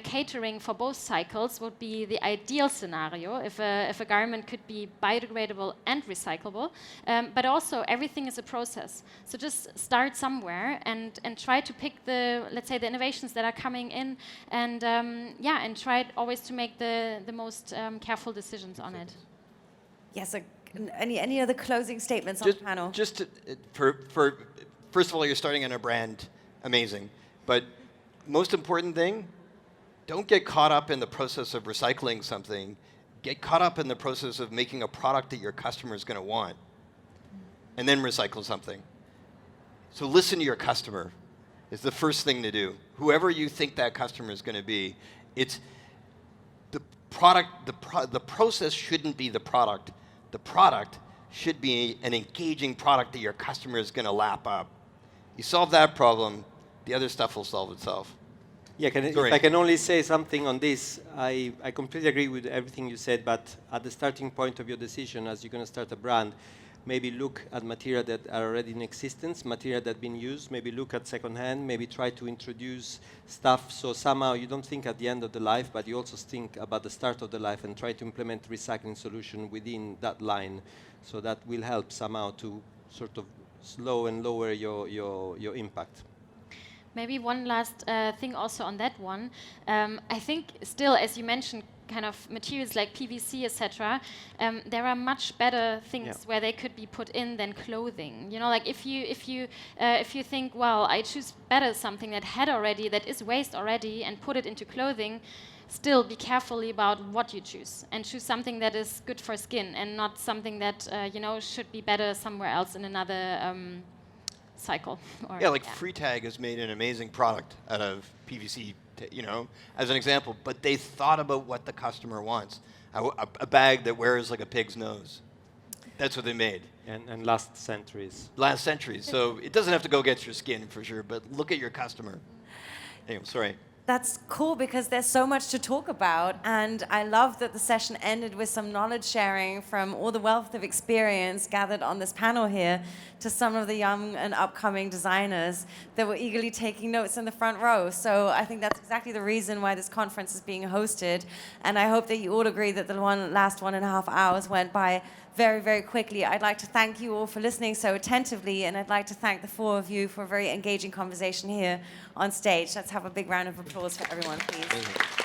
Speaker 2: catering for both cycles would be the ideal scenario if a garment could be biodegradable and recyclable. But also everything is a process. So just start somewhere and try to pick let's say the innovations that are coming in, and and try always to make the most careful decisions on it.
Speaker 1: Yes. Any other closing statements on the panel?
Speaker 5: Just for first of all, you're starting in a brand, amazing. But most important thing, don't get caught up in the process of recycling something. Get caught up in the process of making a product that your customer is going to want, and then recycle something. So listen to your customer is the first thing to do. Whoever you think that customer is going to be, it's the product. The process shouldn't be the product. The product should be an engaging product that your customer is going to lap up. You solve that problem, the other stuff will solve itself.
Speaker 4: Yeah, if I can only say something on this, I completely agree with everything you said, but at the starting point of your decision, as you're going to start a brand, maybe look at material that are already in existence, material that have been used, maybe look at secondhand, maybe try to introduce stuff so somehow you don't think at the end of the life, but you also think about the start of the life and try to implement recycling solution within that line. So that will help somehow to sort of slow and lower your impact.
Speaker 2: Maybe one last thing also on that one. I think still, as you mentioned, kind of materials like PVC, etc. There are much better things where they could be put in than clothing. You know, like if you think, well, I choose better something that is waste already and put it into clothing. Still be careful about what you choose, and choose something that is good for skin and not something that should be better somewhere else in another cycle.
Speaker 5: Free Tag has made an amazing product out of PVC, as an example, but they thought about what the customer wants. A bag that wears like a pig's nose. That's what they made.
Speaker 4: And last centuries.
Speaker 5: Last centuries. So it doesn't have to go against your skin for sure, but look at your customer. Anyway, sorry.
Speaker 1: That's cool, because there's so much to talk about, and I love that the session ended with some knowledge sharing from all the wealth of experience gathered on this panel here to some of the young and upcoming designers that were eagerly taking notes in the front row. So I think that's exactly the reason why this conference is being hosted, and I hope that you all agree that the last 1.5 hours went by very, very quickly. I'd like to thank you all for listening so attentively, and I'd like to thank the four of you for a very engaging conversation here on stage. Let's have a big round of applause for everyone, please.